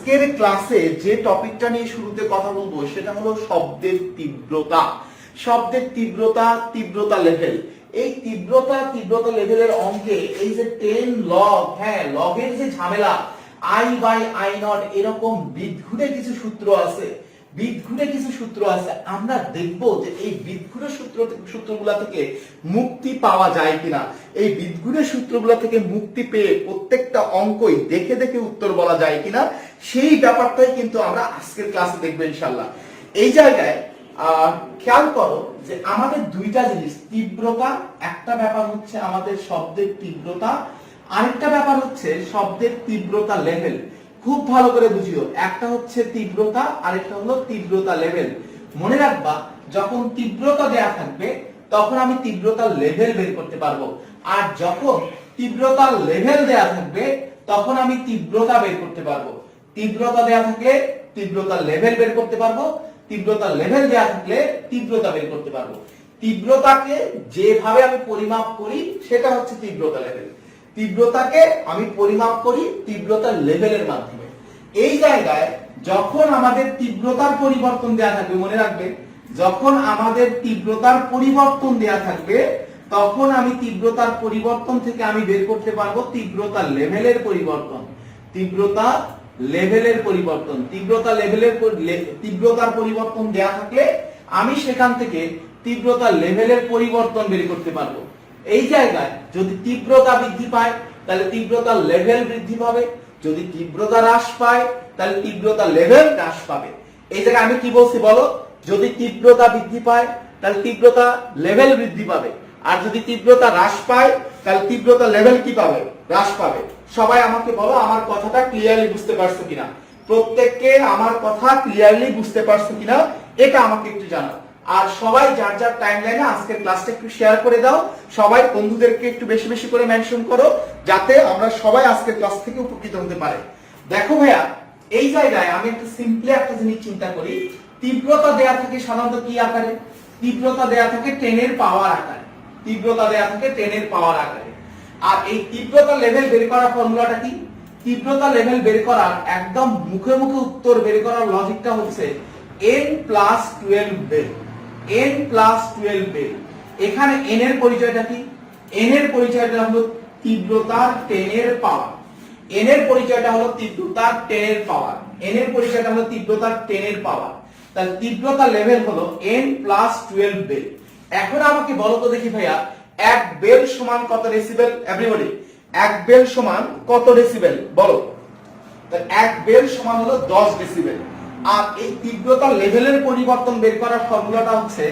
আজকের ক্লাসে যে টপিকটা নিয়ে শুরুতে কথা বলবো সেটা হলো শব্দের তীব্রতা। শব্দের তীব্রতা, তীব্রতা লেভেল। এই তীব্রতা লেভেলের অঙ্কে এই যে 10 লগ, হ্যাঁ লগের যে ঝামেলা, I/I0 এরকম বিদঘুটে কিছু সূত্র আছে। আমরা দেখব যে এই বিদঘুটে সূত্রগুলা থেকে মুক্তি পাওয়া যায় কিনা। এই বিদঘুটে সূত্রগুলা থেকে মুক্তি পেয়ে প্রত্যেকটা অঙ্কই দেখে দেখে উত্তর বলা যায় কিনা, সেই ব্যাপারটাই কিন্তু আমরা আজকের ক্লাসে দেখবো ইনশাআল্লাহ। এই জায়গায় খেয়াল করো যে আমাদের দুইটা জিনিস, তীব্রতা, একটা ব্যাপার হচ্ছে আমাদের শব্দের তীব্রতা, আরেকটা ব্যাপার হচ্ছে শব্দের তীব্রতা লেভেল। খুব ভালো করে বুঝিও, একটা হচ্ছে তীব্রতা, আরেকটা হলো তীব্রতা লেভেল। মনে রাখবা, যখন তীব্রতা দেয়া থাকবে তখন আমি তীব্রতা লেভেল বের করতে পারবো, আর যখন তীব্রতা লেভেল দেয়া থাকবে তখন আমি তীব্রতা বের করতে পারবো। তীব্রতা দেয়া থাকলে তীব্রতা লেভেল বের করতে পারবো, তীব্রতা লেভেল দেয়া থাকলে তীব্রতা বের করতে পারবো। তীব্রতাকে যেভাবে আমি পরিমাপ করি সেটা হচ্ছে তীব্রতা লেভেল। তীব্রতাকে আমি পরিমাপ করি তীব্রতার লেভেলের মাধ্যমে। এই জায়গায় যখন আমাদের তীব্রতার পরিবর্তন দেয়া থাকবে, মনে রাখবে, যখন আমাদের তীব্রতার পরিবর্তন দেয়া থাকবে তখন আমি তীব্রতার পরিবর্তন থেকে আমি বের করতে পারবো তীব্রতা লেভেলের পরিবর্তন। তীব্রতা লেভেলের পরিবর্তন, তীব্রতার পরিবর্তন দেয়া থাকলে আমি সেখান থেকে তীব্রতা লেভেলের পরিবর্তন বের করতে পারবো। এই জায়গায় যদি তীব্রতা বৃদ্ধি পায় তাহলে তীব্রতা লেভেল বৃদ্ধি পাবে, যদি তীব্রতা হ্রাস পায় তাহলে তীব্রতা লেভেল হ্রাস পাবে। এই জায়গায় আমি কি বলছি বলো, যদি তীব্রতা বৃদ্ধি পায় তাহলে তীব্রতা লেভেল বৃদ্ধি পাবে, আর যদি তীব্রতা হ্রাস পায় তাহলে তীব্রতা লেভেল কি পাবে, হ্রাস পাবে। সবাই আমাকে বলো আমার কথাটা ক্লিয়ারলি বুঝতে পারছো কিনা, প্রত্যেককে আমার কথা ক্লিয়ারলি বুঝতে পারছো কিনা এটা আমাকে একটু জানাও। আর সবাই যার যার টাইমলাইনে আজকের ক্লাসটা একটু শেয়ার করে দাও, সবাই বন্ধুদেরকে একটু বেশি বেশি করে মেনশন করো যাতে আমরা সবাই আজকের ক্লাস থেকে উপকৃত হতে পারে। দেখো ভাইয়া, এই জায়গায় আমি একটু সিম্পলি একটা জিনিস চিন্তা করি। তীব্রতা দেয়া থাকে সাধারণত কি আকারে? তীব্রতা দেয়া থাকে 10 এর পাওয়ার আকারে। তীব্রতা দেয়া থাকে 10 এর পাওয়ার আকারে। আর এই তীব্রতা লেভেল বের করার ফর্মুলাটা কি? তীব্রতা লেভেল বের করার একদম মুখে মুখে উত্তর বের করার লজিকটা হচ্ছে n+12 বেল। n+12 bell. এখানে n এর পরিচয়টা কি? n এর পরিচয়টা হলো তীব্রতার 10 এর পাওয়ার। n এর পরিচয়টা হলো তীব্রতার 10 এর পাওয়ার। n এর পরিচয়টা হলো তীব্রতার 10 এর পাওয়ার। তাহলে তীব্রতা লেভেল হলো n+12 বেল। এখন আমাকে বলো তো দেখি ভাইয়া, এক বেল সমান কত ডেসিবেল? এভরিবডি, এক বেল সমান কত ডেসিবেল বলো? তাহলে এক বেল সমান হলো 10 ডেসিবেল। আর এই তীব্রতা লেভেলের পরিবর্তন বের করার ফর্মুলাটা হচ্ছে,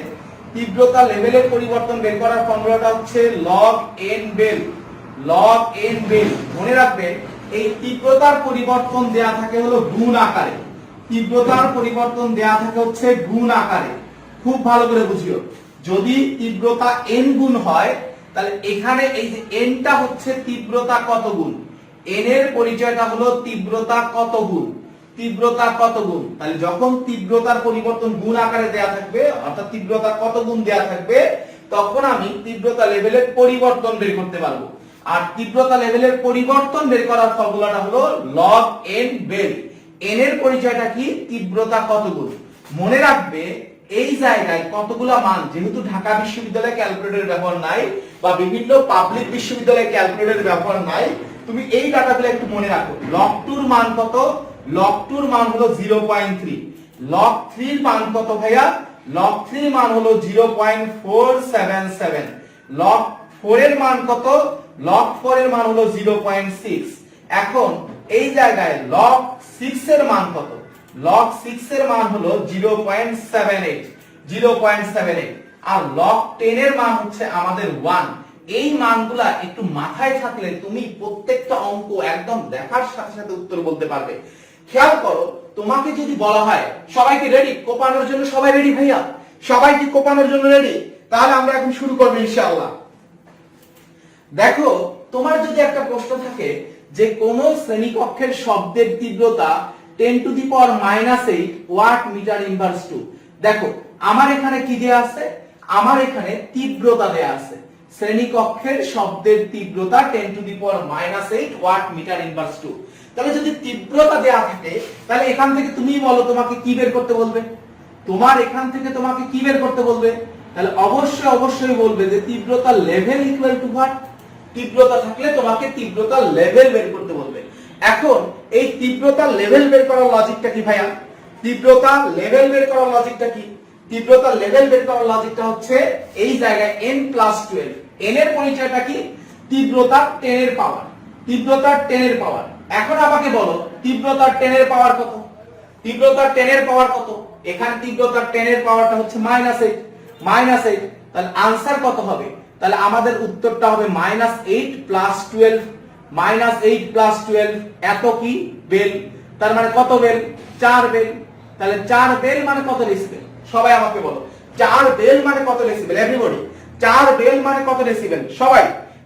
তীব্রতা লেভেলের পরিবর্তন বের করার ফর্মুলাটা হচ্ছে log n bel. log n bel. মনে রাখবে, এই তীব্রতার পরিবর্তন দেয়া থাকে হলো গুণ আকারে। তীব্রতার পরিবর্তন দেয়া থাকে হচ্ছে গুণ আকারে। খুব ভালো করে বুঝিও, যদি তীব্রতা n গুণ হয় তাহলে এখানে এই যে n টা হচ্ছে তীব্রতা কত গুণ। n এর পরিচয়টা হলো তীব্রতা কত গুণ। তীব্রতা কত গুণ, তাহলে যখন তীব্রতার পরিবর্তন গুণ আকারে দেয়া থাকবে, অর্থাৎ তীব্রতা কত গুণ দেয়া থাকবে, তখন আমি তীব্রতা লেভেলের পরিবর্তন বের করতে পারবো। আর তীব্রতা লেভেলের পরিবর্তন বের করার ফর্মুলাটা হলো log n বেল। n এর পরিচয়টা কি? তীব্রতা কত গুণ। মনে রাখবে, এই জায়গায় কতগুলো মান, যেহেতু ঢাকা বিশ্ববিদ্যালয়ে ক্যালকুলেটরের ব্যবহার নাই বা বিভিন্ন পাবলিক বিশ্ববিদ্যালয়ে ক্যালকুলেটরের ব্যবহার নাই, তুমি এই ডাটাগুলো একটু মনে রাখো। log 2 এর মান কত? log 2 এর মান হলো 0.3। log 3 এর মান কত ভাইয়া? log 3 এর মান হলো 0.477। log 4 এর মান কত? log 4 এর মান হলো 0.6। এখন এই জায়গায় log 6 এর মান কত? log 6 এর মান হলো 0.78। আর log 10 এর মান হচ্ছে আমাদের 1। এই মানগুলা একটু মাথায় থাকলে তুমি প্রত্যেকটা অঙ্ক একদম দেখার সাথে সাথে উত্তর বলতে পারবে। খেয়াল করো, তোমাকে যদি বলা হয় সবাইকে রেডি কোপানোর জন্য, সবাই রেডি ভাইয়া? সবাই কি কোপানোর জন্য রেডি? তাহলে আমরা এখন শুরু করব ইনশাআল্লাহ। দেখো, তোমার যদি একটা প্রশ্ন থাকে যে কোন শ্রেণীকক্ষের শব্দের তীব্রতা 10⁻⁻8 ওয়াট মিটার ইনভার্স টু। দেখো, আমার এখানে কি দেয়া আছে? আমার এখানে তীব্রতা দেয়া আছে। শ্রেণীকক্ষের শব্দের তীব্রতা 10⁻⁻8 ওয়াট মিটার ইনভার্স টু। তাহলে যদি তীব্রতা দেয়া থাকে তাহলে এখান থেকে তুমি বলো তোমাকে কি বের করতে বলবে, তোমার এখান থেকে তোমাকে কি বের করতে বলবে, তাহলে অবশ্যই বলবে যে তীব্রতা লেভেল ইকুয়াল টু হোয়াট, তীব্রতা থাকলে তোমাকে তীব্রতা লেভেল বের করতে বলবে। এখন এই তীব্রতা লেভেল বের করার লজিকটা কি ভাইয়া, তীব্রতা লেভেল বের করার লজিকটা কি, তীব্রতা লেভেল বের করার লজিকটা হচ্ছে এই জায়গায় n+12, n এর পরিচয়টা কি, তীব্রতা 10 এর পাওয়ার, তীব্রতা 10 এর পাওয়ার। এখন আমাকে বলো তীব্রতা 10 এর পাওয়ার কত, তীব্রতা 10 এর পাওয়ার কত, এখানে তীব্রতা 10 এর পাওয়ারটা হচ্ছে -8, তাহলে आंसर কত হবে, তাহলে আমাদের উত্তরটা হবে -8 + 12, -8 + 12 এত কি বেল, তার মানে কত বেল, 4 বেল। তাহলে 4 বেল মানে কত ডেসিবেল, সবাই আমাকে বলো 4 বেল মানে কত ডেসিবেল, এভরিবডি 4 বেল মানে কত ডেসিবেল সবাই,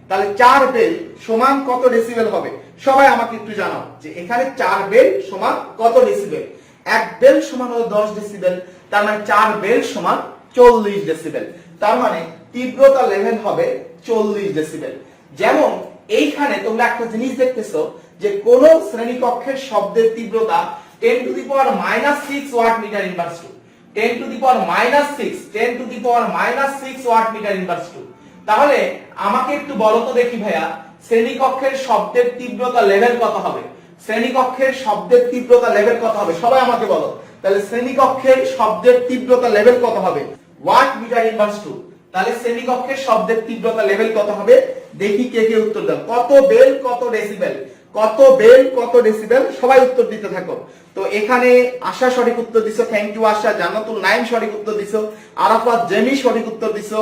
তাহলে 4 বেল সমান কত ডেসিবেল হবে সবাই আমাকে একটু জানাও যে এখানে 4 বেল সমান কত ডেসিবেল। 1 বেল সমান হলো 10 ডেসিবেল, তার মানে 4 বেল সমান 40 ডেসিবেল, তার মানে তীব্রতা লেভেল হবে 40 ডেসিবেল। যেমন এইখানে তোমরা একটা জিনিস দেখতেছো যে কোন শ্রেণীকক্ষের শব্দের তীব্রতা 10⁻⁻6 watt metre inverse two, 10⁻6 watt metre inverse two. তাহলে আমাকে একটু বলো তো দেখি ভাইয়া শ্রেণীকক্ষের শব্দের তীব্রতা লেভেল কত হবে, শ্রেণীকক্ষের শব্দের তীব্রতা লেভেল কত হবে সবাই আমাকে বলো, তাহলে শ্রেণীকক্ষের শব্দের তীব্রতা লেভেল কত হবে, ওয়াট মিটার ইনভার্স টু। তাহলে শ্রেণীকক্ষের শব্দের তীব্রতা লেভেল কত হবে দেখি কে কে উত্তর দাও, কত বেল কত ডেসিবেল, কত বেল কত ডেসিবেল সবাই উত্তর দিতে থাকো। তো এখানে আশা সঠিক উত্তর দিছো, থ্যাংক ইউ আশা, জান্নাতুল নাইম সঠিক উত্তর দিছো, আরাফাত জেমি সঠিক উত্তর দিছো,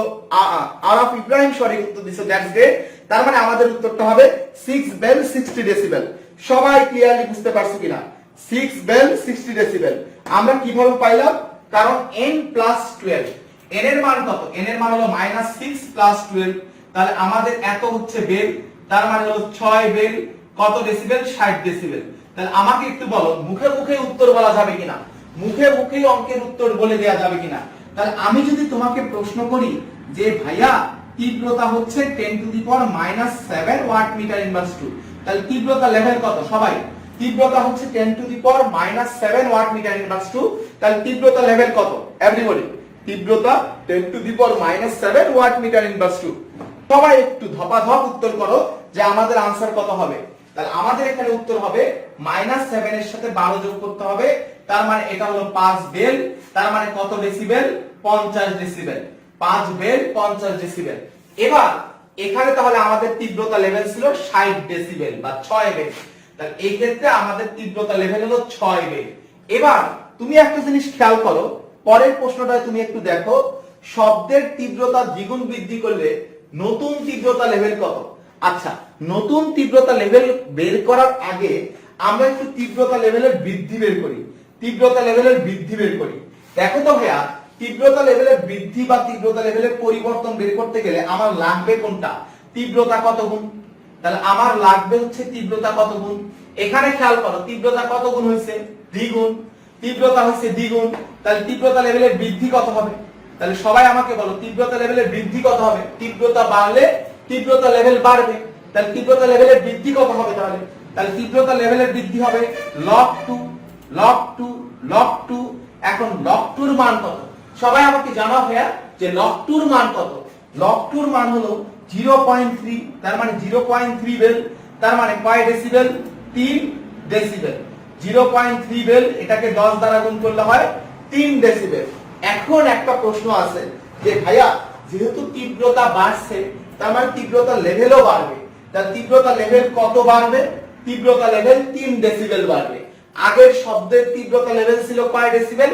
আরাফ ইব্রাহিম সঠিক উত্তর দিছো, দ্যাটস গ্রেট। তার মানে আমাদের উত্তরটা হবে 6 বেল 60 ডেসিবেল। সবাই ক্লিয়ারলি বুঝতে পারছো কিনা, 6 বেল 60 ডেসিবেল আমরা কিভাবে পাইলাম, কারণ n+12, n এর মান কত, n এর মান হলো -6 + 12, তাহলে আমাদের এত হচ্ছে বেল, তার মানে হলো 6 বেল কত ডেসিবেল, 60 ডেসিবেল। তাহলে আমাকে একটু বলো মুখে মুখে উত্তর বলা যাবে কিনা, মুখে মুখেই অঙ্কের উত্তর বলে দেয়া যাবে কিনা। তাহলে আমি যদি তোমাকে প্রশ্ন করি যে ভাইয়া তীব্রতা হচ্ছে 10⁻⁻7 ওয়াট মিটার ইনভার্স টু, তাহলে তীব্রতা লেভেল কত সবাই, তীব্রতা হচ্ছে 10⁻⁻7 ওয়াট মিটার ইনভার্স টু, তাহলে তীব্রতা লেভেল কত এভরিবডি, তীব্রতা 10⁻⁷ ওয়াট মিটার ইনভার্স টু। সবাই একটু ধপাধপ উত্তর করো যে আমাদের आंसर কত হবে। তাহলে আমাদের এখানে উত্তর হবে -7 এর সাথে 12 যোগ করতে হবে, তার মানে এটা হলো 5 বেল, তার মানে কত ডেসিবেল, 50 ডেসিবেল, 5 বেল 50 ডেসিবেল। এবার এখানে তাহলে আমাদের তীব্রতা লেভেল ছিল 60 ডেসিবেল বা 6 বেল, তাহলে এই ক্ষেত্রে আমাদের তীব্রতা লেভেল হলো 6 বেল। এবার তুমি একটা জিনিস খেয়াল করো, পরের প্রশ্নটা তুমি একটু দেখো, শব্দের তীব্রতা দ্বিগুণ বৃদ্ধি করলে নতুন তীব্রতা লেভেল কত। আচ্ছা, নতুন তীব্রতা লেভেল বের করার আগে আমরা একটু তীব্রতা লেভেলের বৃদ্ধি বের করি, তীব্রতা লেভেলের বৃদ্ধি বের করি। দেখো তো ভাইয়া তীব্রতা লেভেলের বৃদ্ধি বা তীব্রতা লেভেলের পরিবর্তন বের করতে গেলে আমার লাগবে কোনটা, তীব্রতা কত গুণ, তাহলে আমার লাগবে হচ্ছে তীব্রতা কত গুণ। এখানে খেয়াল করো তীব্রতা কত গুণ হয়েছে, দ্বিগুণ, তীব্রতা হচ্ছে দ্বিগুণ, তাহলে তীব্রতা লেভেলের বৃদ্ধি কত হবে, তাহলে সবাই আমাকে বলো তীব্রতা লেভেলের বৃদ্ধি কত হবে, তীব্রতা বাড়লে তীব্রতা লেভেল বাড়বে, তাহলে তীব্রতা লেভেলের বৃদ্ধি কত হবে, তাহলে তীব্রতা লেভেলের বৃদ্ধি হবে log 2 log 2 log 2। এখন log 2 এর মান কত সবাই আমাকে জানাও ভাইয়া যে log 2 এর মান কত, log 2 এর মান হলো 0.3, তার মানে 0.3 বেল, তার মানে কয় ডেসিবেল, 3 ডেসিবেল, 0.3 বেল এটাকে 10 দ্বারা গুণ করলে হয় 3 ডেসিবেল। এখন একটা প্রশ্ন আছে যে ভাইয়া যেহেতু তীব্রতা বাড়ছে তার মানে তীব্রতা লেভেলও বাড়বে, তার তীব্রতা লেভেল কত বাড়বে, তীব্রতা লেভেল 3 ডেসিবেল বাড়বে। আগের শব্দের তীব্রতা লেভেল ছিল কয় ডেসিবেল,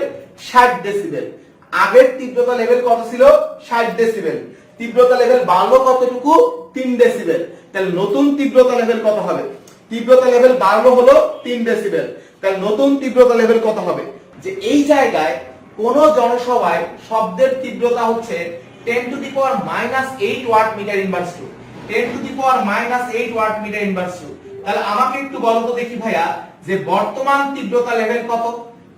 60 ডেসিবেল, আগের তীব্রতা লেভেল কত ছিল, 60 ডেসিবেল, তীব্রতা লেভেল বাড়লো কতটুকু, 3 ডেসিবেল, তাহলে নতুন তীব্রতা লেভেল কত হবে, তীব্রতা লেভেল বাড়লো হলো 3 ডেসিবেল, তাহলে নতুন তীব্রতা লেভেল কত হবে। যে এই জায়গায় কোন জনসভায় শব্দের তীব্রতা হচ্ছে 10⁻⁸ watt metre inverse two, 10⁻⁸ watt metre inverse two. তাহলে আমাকে একটু বলো তো দেখি ভাইয়া যে বর্তমান তীব্রতা লেভেল কত,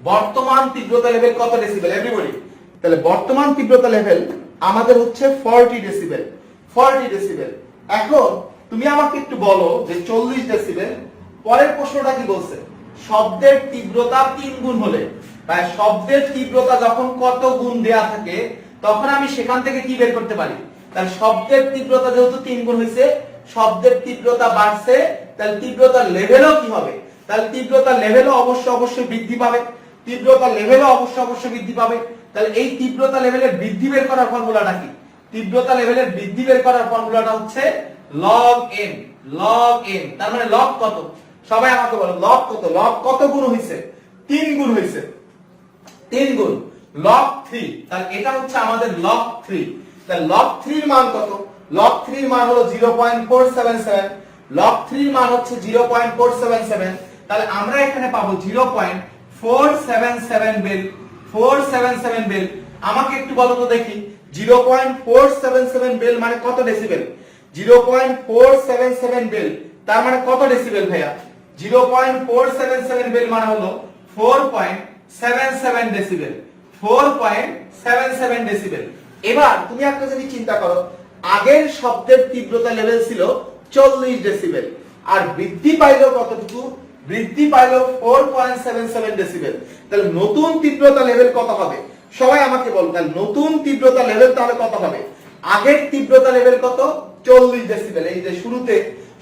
বর্তমান তীব্রতা লেভেল কত ডেসিবেল এভরিবডি, তাহলে বর্তমান তীব্রতা লেভেল আমাদের হচ্ছে 40 ডেসিবেল, 40 ডেসিবেল। এখন তুমি আমাকে একটু বলো যে 40 ডেসিবেল পরের প্রশ্নটা কি বলছে, শব্দের তীব্রতা 3 গুণ হলে, তাই শব্দের তীব্রতা যখন কত গুণ দেয়া থাকে তখন আমি সেখান থেকে কি বের করতে পারি, তাহলে শব্দের তীব্রতা যেহেতু 3 গুণ হইছে, শব্দের তীব্রতা বাড়ছে, তাহলে তীব্রতার লেভেলও কি হবে, তাহলে তীব্রতার লেভেলও অবশ্যই বৃদ্ধি পাবে, তীব্রতার লেভেলও অবশ্যই বৃদ্ধি পাবে। তাহলে এই তীব্রতা লেভেলের বৃদ্ধি বের করার ফর্মুলাটা কি, তীব্রতা লেভেলের বৃদ্ধি বের করার ফর্মুলাটা হচ্ছে log n, log n, তার মানে log কত, সবাই আমাকে বলো log কত, log কত গুণ হইছে, 3 গুণ হইছে, 3 গুণ log 3, তাহলে এটা হচ্ছে আমাদের log 3। তাহলে log 3 এর মান কত, log 3 এর মান হলো 0.477, log 3 এর মান হচ্ছে 0.477, তাহলে আমরা এখানে পাবো 0.477 বেল, 477 বেল। আমাকে একটু বলো তো দেখি 0.477 বেল মানে কত ডেসিবেল, 0.477 বেল তার মানে কত ডেসিবেল ভাইয়া, 0.477 বেল মানে হলো 4.77 ডেসিবেল, 4.77 ডেসিবেল। এবার তুমি একটা যদি চিন্তা করো, আগের শব্দের তীব্রতা লেভেল ছিল 40 ডেসিবেল, আর বৃদ্ধি পাইলো কতটুকু, বৃদ্ধি পাইলো 4.77 ডেসিবেল। তাহলে নতুন তীব্রতা লেভেল কত হবে, সবাই আমাকে বলো, তাহলে নতুন তীব্রতা লেভেল তাহলে কত হবে, আগের তীব্রতা লেভেল কত 40 ডেসিবেল, এই যে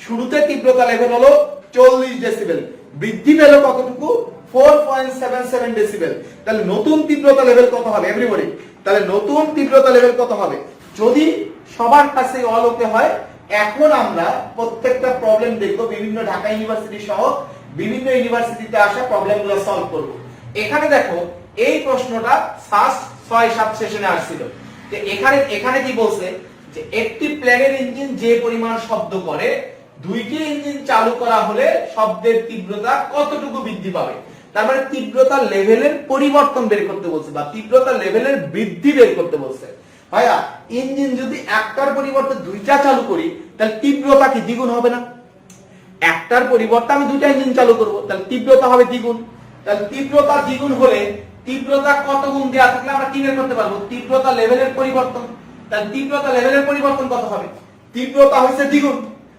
শুরুতে তীব্রতা লেভেল হলো 40 ডেসিবেল, বৃদ্ধি পেল কতটুকু 4.77 ডেসিবেল। তাহলে নতুন তীব্রতা লেভেল কত হবে এভরিবডি, তাহলে নতুন তীব্রতা লেভেল কত হবে, যদি সবার কাছে অলোকে হয়। এখন আমরা প্রত্যেকটা প্রবলেম দেখব, বিভিন্ন ঢাকা ইউনিভার্সিটি সহ বিভিন্ন ইউনিভার্সিটিতে আসা প্রবলেমগুলো সলভ করব। এখানে দেখো এই প্রশ্নটা ফার্স্ট 6-7 সেশনে আসছিল, যে এখানে কি বলছে, যে একটি প্লেনের ইঞ্জিন যে পরিমাণ শব্দ করে, দুইটি ইঞ্জিন চালু করা হলে শব্দের তীব্রতা কতটুকু বৃদ্ধি পাবে। তার মানে তীব্রতা লেভেলের পরিবর্তন বের করতে বলছে, বা তীব্রতা লেভেলের বৃদ্ধি বের করতে বলছে। ভাইয়া ইঞ্জিন যদি একটার পরিবর্তে দুইটা চালু করি তাহলে তীব্রতা কি দ্বিগুণ হবে না, একটার পরিবর্তে আমি দুইটা ইঞ্জিন চালু করব তাহলে তীব্রতা হবে দ্বিগুণ। তাহলে তীব্রতা দ্বিগুণ হলে তীব্রতা কত গুণ দেয়া থাকলে আমরা কি বের করতে পারবো, তীব্রতা লেভেলের পরিবর্তন। তাহলে তীব্রতা লেভেলের পরিবর্তন কত হবে, তীব্রতা হচ্ছে দ্বিগুণ,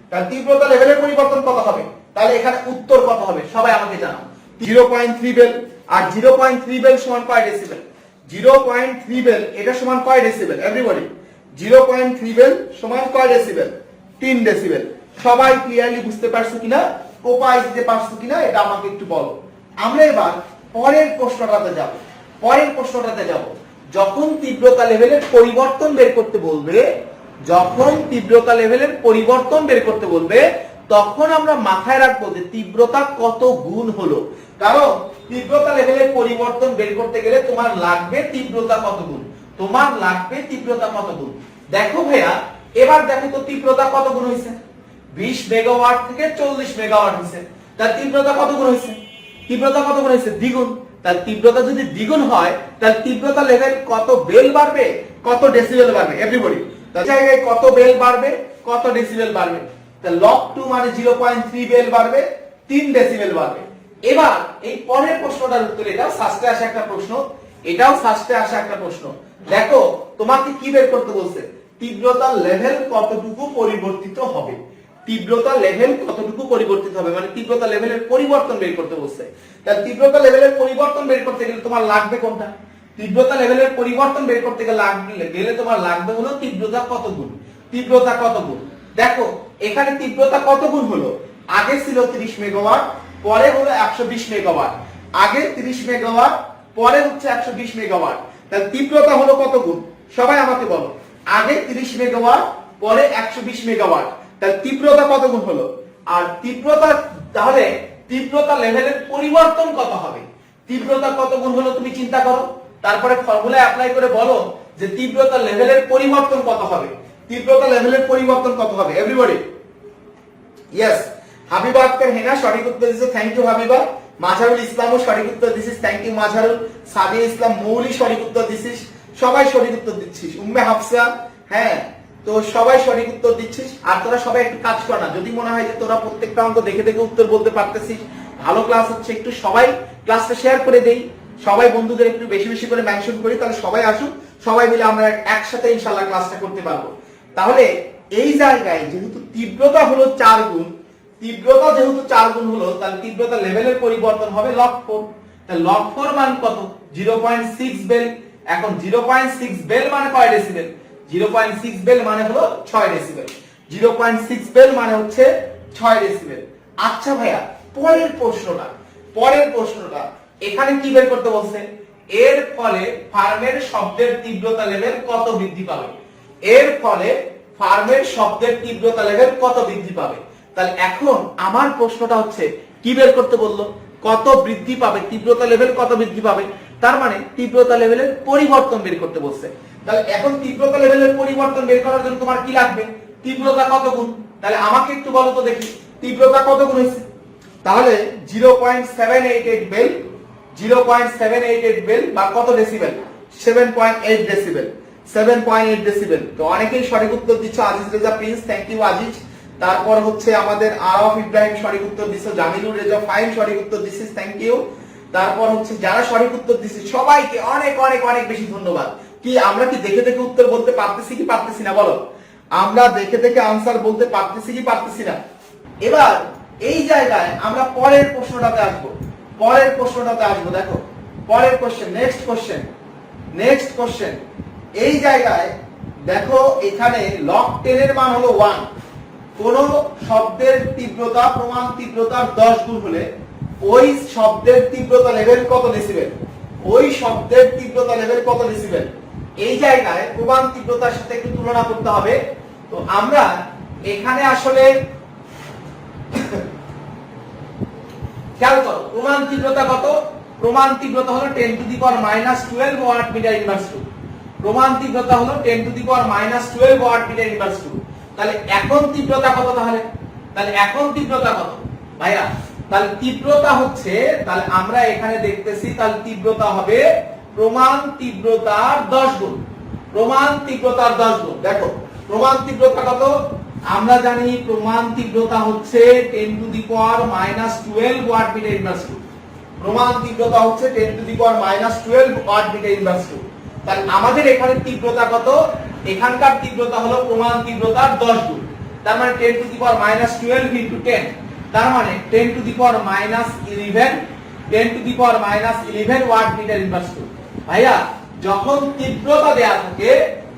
তাহলে তীব্রতা লেভেলের পরিবর্তন কত হবে, তাহলে এখানে উত্তর কত হবে সবাই আমাকে জানাও। 0.3 বেল, আর 0.3 বেল সমান কয় ডেসিবেল, 0.3 বেল এটা সমান কয় ডেসিবেল এভরিবডি, 0.3 বেল সমান কয় ডেসিবেল, 3 ডেসিবেল। সবাই ক্লিয়ারলি বুঝতে পারছো কিনা, কোপাই দিতে পারছো কিনা এটা আমাকে একটু বলো। আমরা এবার পরের প্রশ্নটাতে যাব, যখন তীব্রতা লেভেলের পরিবর্তন বের করতে বলবে, যখন তীব্রতা লেভেলের পরিবর্তন বের করতে বলবে, তখন আমরা মাথায় রাখবো যে তীব্রতা কত গুণ হলো, কারণ তীব্রতা লেভেলের পরিবর্তন বের করতে গেলে তোমার লাগবে তীব্রতা কত গুণ, তোমার লাগবে তীব্রতা কত গুণ। দেখো ভাইয়া এবার দেখো তো তীব্রতা কত গুণ হয়েছে, 20 মেগাওয়াট থেকে 40 মেগাওয়াট হয়েছে, তার তীব্রতা কত গুণ হয়েছে, তীব্রতা কত গুণ হয়েছে, দ্বিগুণ। তার তীব্রতা যদি দ্বিগুণ হয় তাহলে তীব্রতা লেভেল কত বেল বাড়বে, কত ডেসিবেল বাড়বে এভরিবডি, তার জায়গায় কত বেল বাড়বে, কত ডেসিবেল বাড়বে, তাহলে log 2 মানে 0.3 বেল বাড়বে, 3 ডেসিবেল বাড়বে। এবার এই পরের প্রশ্নটার উত্তর, এটাও ফার্স্টে আসা একটা প্রশ্ন, এটাও ফার্স্টে আসা একটা প্রশ্ন। দেখো তোমাকে কি বের করতে বলছে, তীব্রতা লেভেল কতটুকু পরিবর্তিত হবে, তীব্রতা লেভেল কতটুকু পরিবর্তিত হবে, মানে তীব্রতা লেভেলের পরিবর্তন বের করতে বলছে। তাহলে তীব্রতা লেভেলের পরিবর্তন বের করতে গেলে তোমার লাগবে কোনটা, তীব্রতা লেভেলের পরিবর্তন বের করতে গেলে তোমার লাগবে হলো তীব্রতা কত গুণ, তীব্রতা কত গুণ। দেখো এখানে তীব্রতা কত গুণ হলো, আগে ছিল 30 মেগাওয়াট, পরে হলো 120 মেগাওয়াট, আগে 30 মেগাওয়াট পরে হচ্ছে 120 মেগাওয়াট, তাহলে তীব্রতা হলো কত গুণ সবাই আমাকে বলো, আগে 30 মেগাওয়াট পরে 120 মেগাওয়াট, তাহলে তীব্রতা কত গুণ হলো। আর তীব্রতা, তাহলে তীব্রতা লেভেলের পরিবর্তন কত হবে, তীব্রতা কত গুণ হলো তুমি চিন্তা করো, তারপরে ফর্মুলা অ্যাপ্লাই করে বলো যে তীব্রতা লেভেলের পরিবর্তন কত হবে, তীব্রতা লেভেলের পরিবর্তন কত হবে এভরিবডি। ইয়েস, হাবিবা আক্তার হেনা সঠিক উত্তর দিয়েছে, থ্যাংক ইউ হাবিবা। মাঝারুল ইসলামও সঠিক উত্তর দিছিস, থ্যাংক ইউ মাঝারুল। সাদিয়া ইসলাম মৌলি সঠিক উত্তর দিছিস, সবাই সঠিক উত্তর দিচ্ছিস। উম্মে হাফসা, হ্যাঁ তো সবাই সঠিক উত্তর দিচ্ছিস। আর তোরা সবাই একটু কাজ কর না, যদি মনে হয় যে তোরা প্রত্যেকটা অঙ্ক দেখে দেখে উত্তর বলতে পারতেছিস, ভালো ক্লাস হচ্ছে, একটু সবাই ক্লাসটা শেয়ার করে দেই, সবাই বন্ধুদের একটু বেশি বেশি করে মেনশন করি, তাহলে সবাই আসুক, সবাই মিলে আমরা একসাথে ইনশাআল্লাহ ক্লাসটা করতে পারবো। তাহলে এই জায়গায় যেহেতু তীব্রতা হলো 4 গুণ, তীব্রতা যেহেতু 4 গুণ হলো, তাহলে তীব্রতা লেভেলের পরিবর্তন হবে log 4। তাহলে log 4 মান কত? 0.6 বেল। এখন 0.6 বেল মানে কয় ডেসিবেল? 0.6 বেল মানে হলো 6 ডেসিবেল। 0.6 বেল মানে হচ্ছে 6 ডেসিবেল। আচ্ছা ভাইয়া, পরের প্রশ্নটা এখানে কি বের করতে বলছে? এর ফলে ফার্মের শব্দের তীব্রতা লেভেল কত বৃদ্ধি পাবে? এর ফলে ফার্মের শব্দের তীব্রতা লেভেল কত বৃদ্ধি পাবে? তাহলে এখন আমার প্রশ্নটা হচ্ছে কি বের করতে বললো? কত বৃদ্ধি পাবে, তীব্রতা লেভেল কত বৃদ্ধি পাবে, তার মানে তীব্রতা লেভেলের পরিবর্তন বের করতে বলছে। তাহলে এখন তীব্রতা লেভেলের পরিবর্তন বের করার জন্য তোমার কি লাগবে? তীব্রতা কত গুণ? তাহলে আমাকে একটু বলো তো দেখি তীব্রতা কত গুণ হয়েছে। তাহলে 0.788 বেল, 0.788 বেল বা কত ডেসিবেল? 7.8 ডেসিবেল। 7.8 ডেসিবেল। তো অনেকেই সঠিক উত্তর দিচ্ছ। Aziz Reza Prince, thank you Aziz. তারপর হচ্ছে আমাদের আরফ ইব্রাহিম সঠিক উত্তর দিছো, জামিলুর রেজা ফাইন সঠিক উত্তর দিছিস, থ্যাংক ইউ। তারপর হচ্ছে যারা সঠিক উত্তর দিছে সবাইকে অনেক অনেক অনেক বেশি ধন্যবাদ। কি আমরা কি দেখে দেখে উত্তর বলতে পারতেছি কি পারতেছি না বলো? আমরা দেখে দেখে আনসার বলতে পারতেছি কি পারতেছি না? এবার এই জায়গায় আমরা পরের প্রশ্নটাতে আসবো। দেখো পরের কোশ্চেন, নেক্সট কোশ্চেন। এই জায়গায় দেখো এখানে log 10 এর মান হলো 1। কোন শব্দের তীব্রতা প্রমাণ তীব্রতার 10 গুণ হলে ওই শব্দের তীব্রতা লেভেল কত ডেসিবেল? এই জায়গায় প্রমাণ তীব্রতার সাথে একটু তুলনা করতে হবে। তো আমরা এখানে আসলে খেয়াল করো প্রমাণ তীব্রতা কত? প্রমাণ তীব্রতা হলো 10 to the power -12 watt metre inverse 2। প্রমাণ তীব্রতা হলো 10 to the power -12 watt metre inverse 2। তাহলে এখন তীব্রতা কত? তাহলে এখন তীব্রতা কত ভাইয়া? তাহলে তীব্রতা হচ্ছে, তাহলে আমরা এখানে দেখতেছি তাহলে তীব্রতা হবে প্রমাণ তীব্রতার 10 গুণ। দেখো প্রমাণ তীব্রতা কত? আমরা জানি প্রমাণ তীব্রতা হচ্ছে 10 to the power -12 watt metre inverse 2। প্রমাণ তীব্রতা হচ্ছে 10 to the power -12 watt metre inverse 2। তাহলে আমাদের এখানে তীব্রতা কত? এখানকার তীব্রতা হলো প্রমাণ তীব্রতার 10 গুণ। তার মানে 10 টু দি পাওয়ার -12 ইনটু 10, তার মানে 10 to the power -11 watt metre inverse 2। ভাইয়া যখন তীব্রতা দেয়া থাকে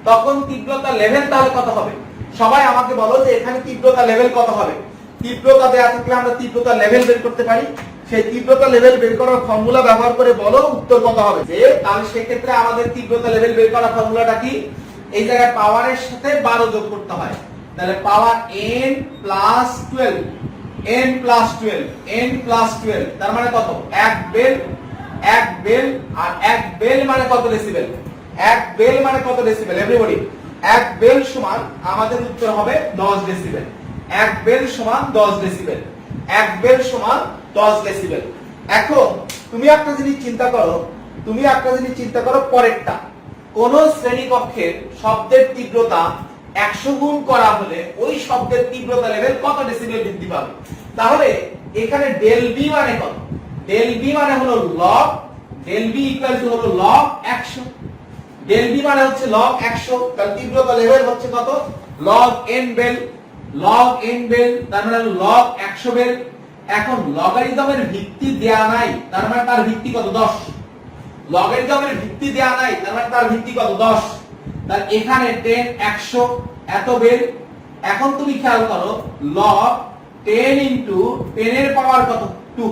তখন তীব্রতা লেভেল তাহলে কত হবে? সবাই আমাকে বলো যে এখানে তীব্রতা লেভেল কত হবে? তীব্রতা দেয়া থাকলে আমরা তীব্রতা লেভেল বের করতে পারি। সেই তীব্রতা লেভেল বের করার ফর্মুলা ব্যবহার করে বলো উত্তর কত হবে। তাহলে সেক্ষেত্রে আমাদের তীব্রতা লেভেল বের করার ফর্মুলাটা কি? এই জায়গায় পাওয়ারের সাথে 12 যোগ করতে হয়। তাহলে পাওয়ার n প্লাস 12 তার মানে কত? 1 বেল আর 1 বেল মানে কত ডেসিবেল? 1 বেল মানে কত ডেসিবেল এভরিবডি? 1 বেল সমান আমাদের উত্তর হবে 10 ডেসিবেল। 1 বেল সমান 10 ডেসিবেল। 1 বেল সমান 10 ডেসিবেল। এখন তুমি একটা জিনিস চিন্তা করো পরেরটা। কোন শ্রেণীকক্ষের শব্দের তীব্রতা 100 গুণ করা হলে ওই শব্দের তীব্রতা লেভেল কত ডেসিবেল বৃদ্ধি পাবে? তাহলে এখানে ডেল বি মানে কত? ডেল বি মানে হলো log, del B equal to হলো log 100। ডেল বি মানে হচ্ছে log 100। তাহলে তীব্রতা লেভেল হচ্ছে কত? log n bel. তার মানে log 100 বেল। এখন লগারিদমের ভিত্তি দেয়া নাই, তার মানে তার ভিত্তি কত? 10। লগারিদমের ভিত্তি দেয়া নাই, তার মানে তার ভিত্তি কত? 10। তাহলে এখানে 10 100 এত বেল। এখন তুমি খেয়াল করো log 10 ইনটু 10 এর পাওয়ার কত? 2।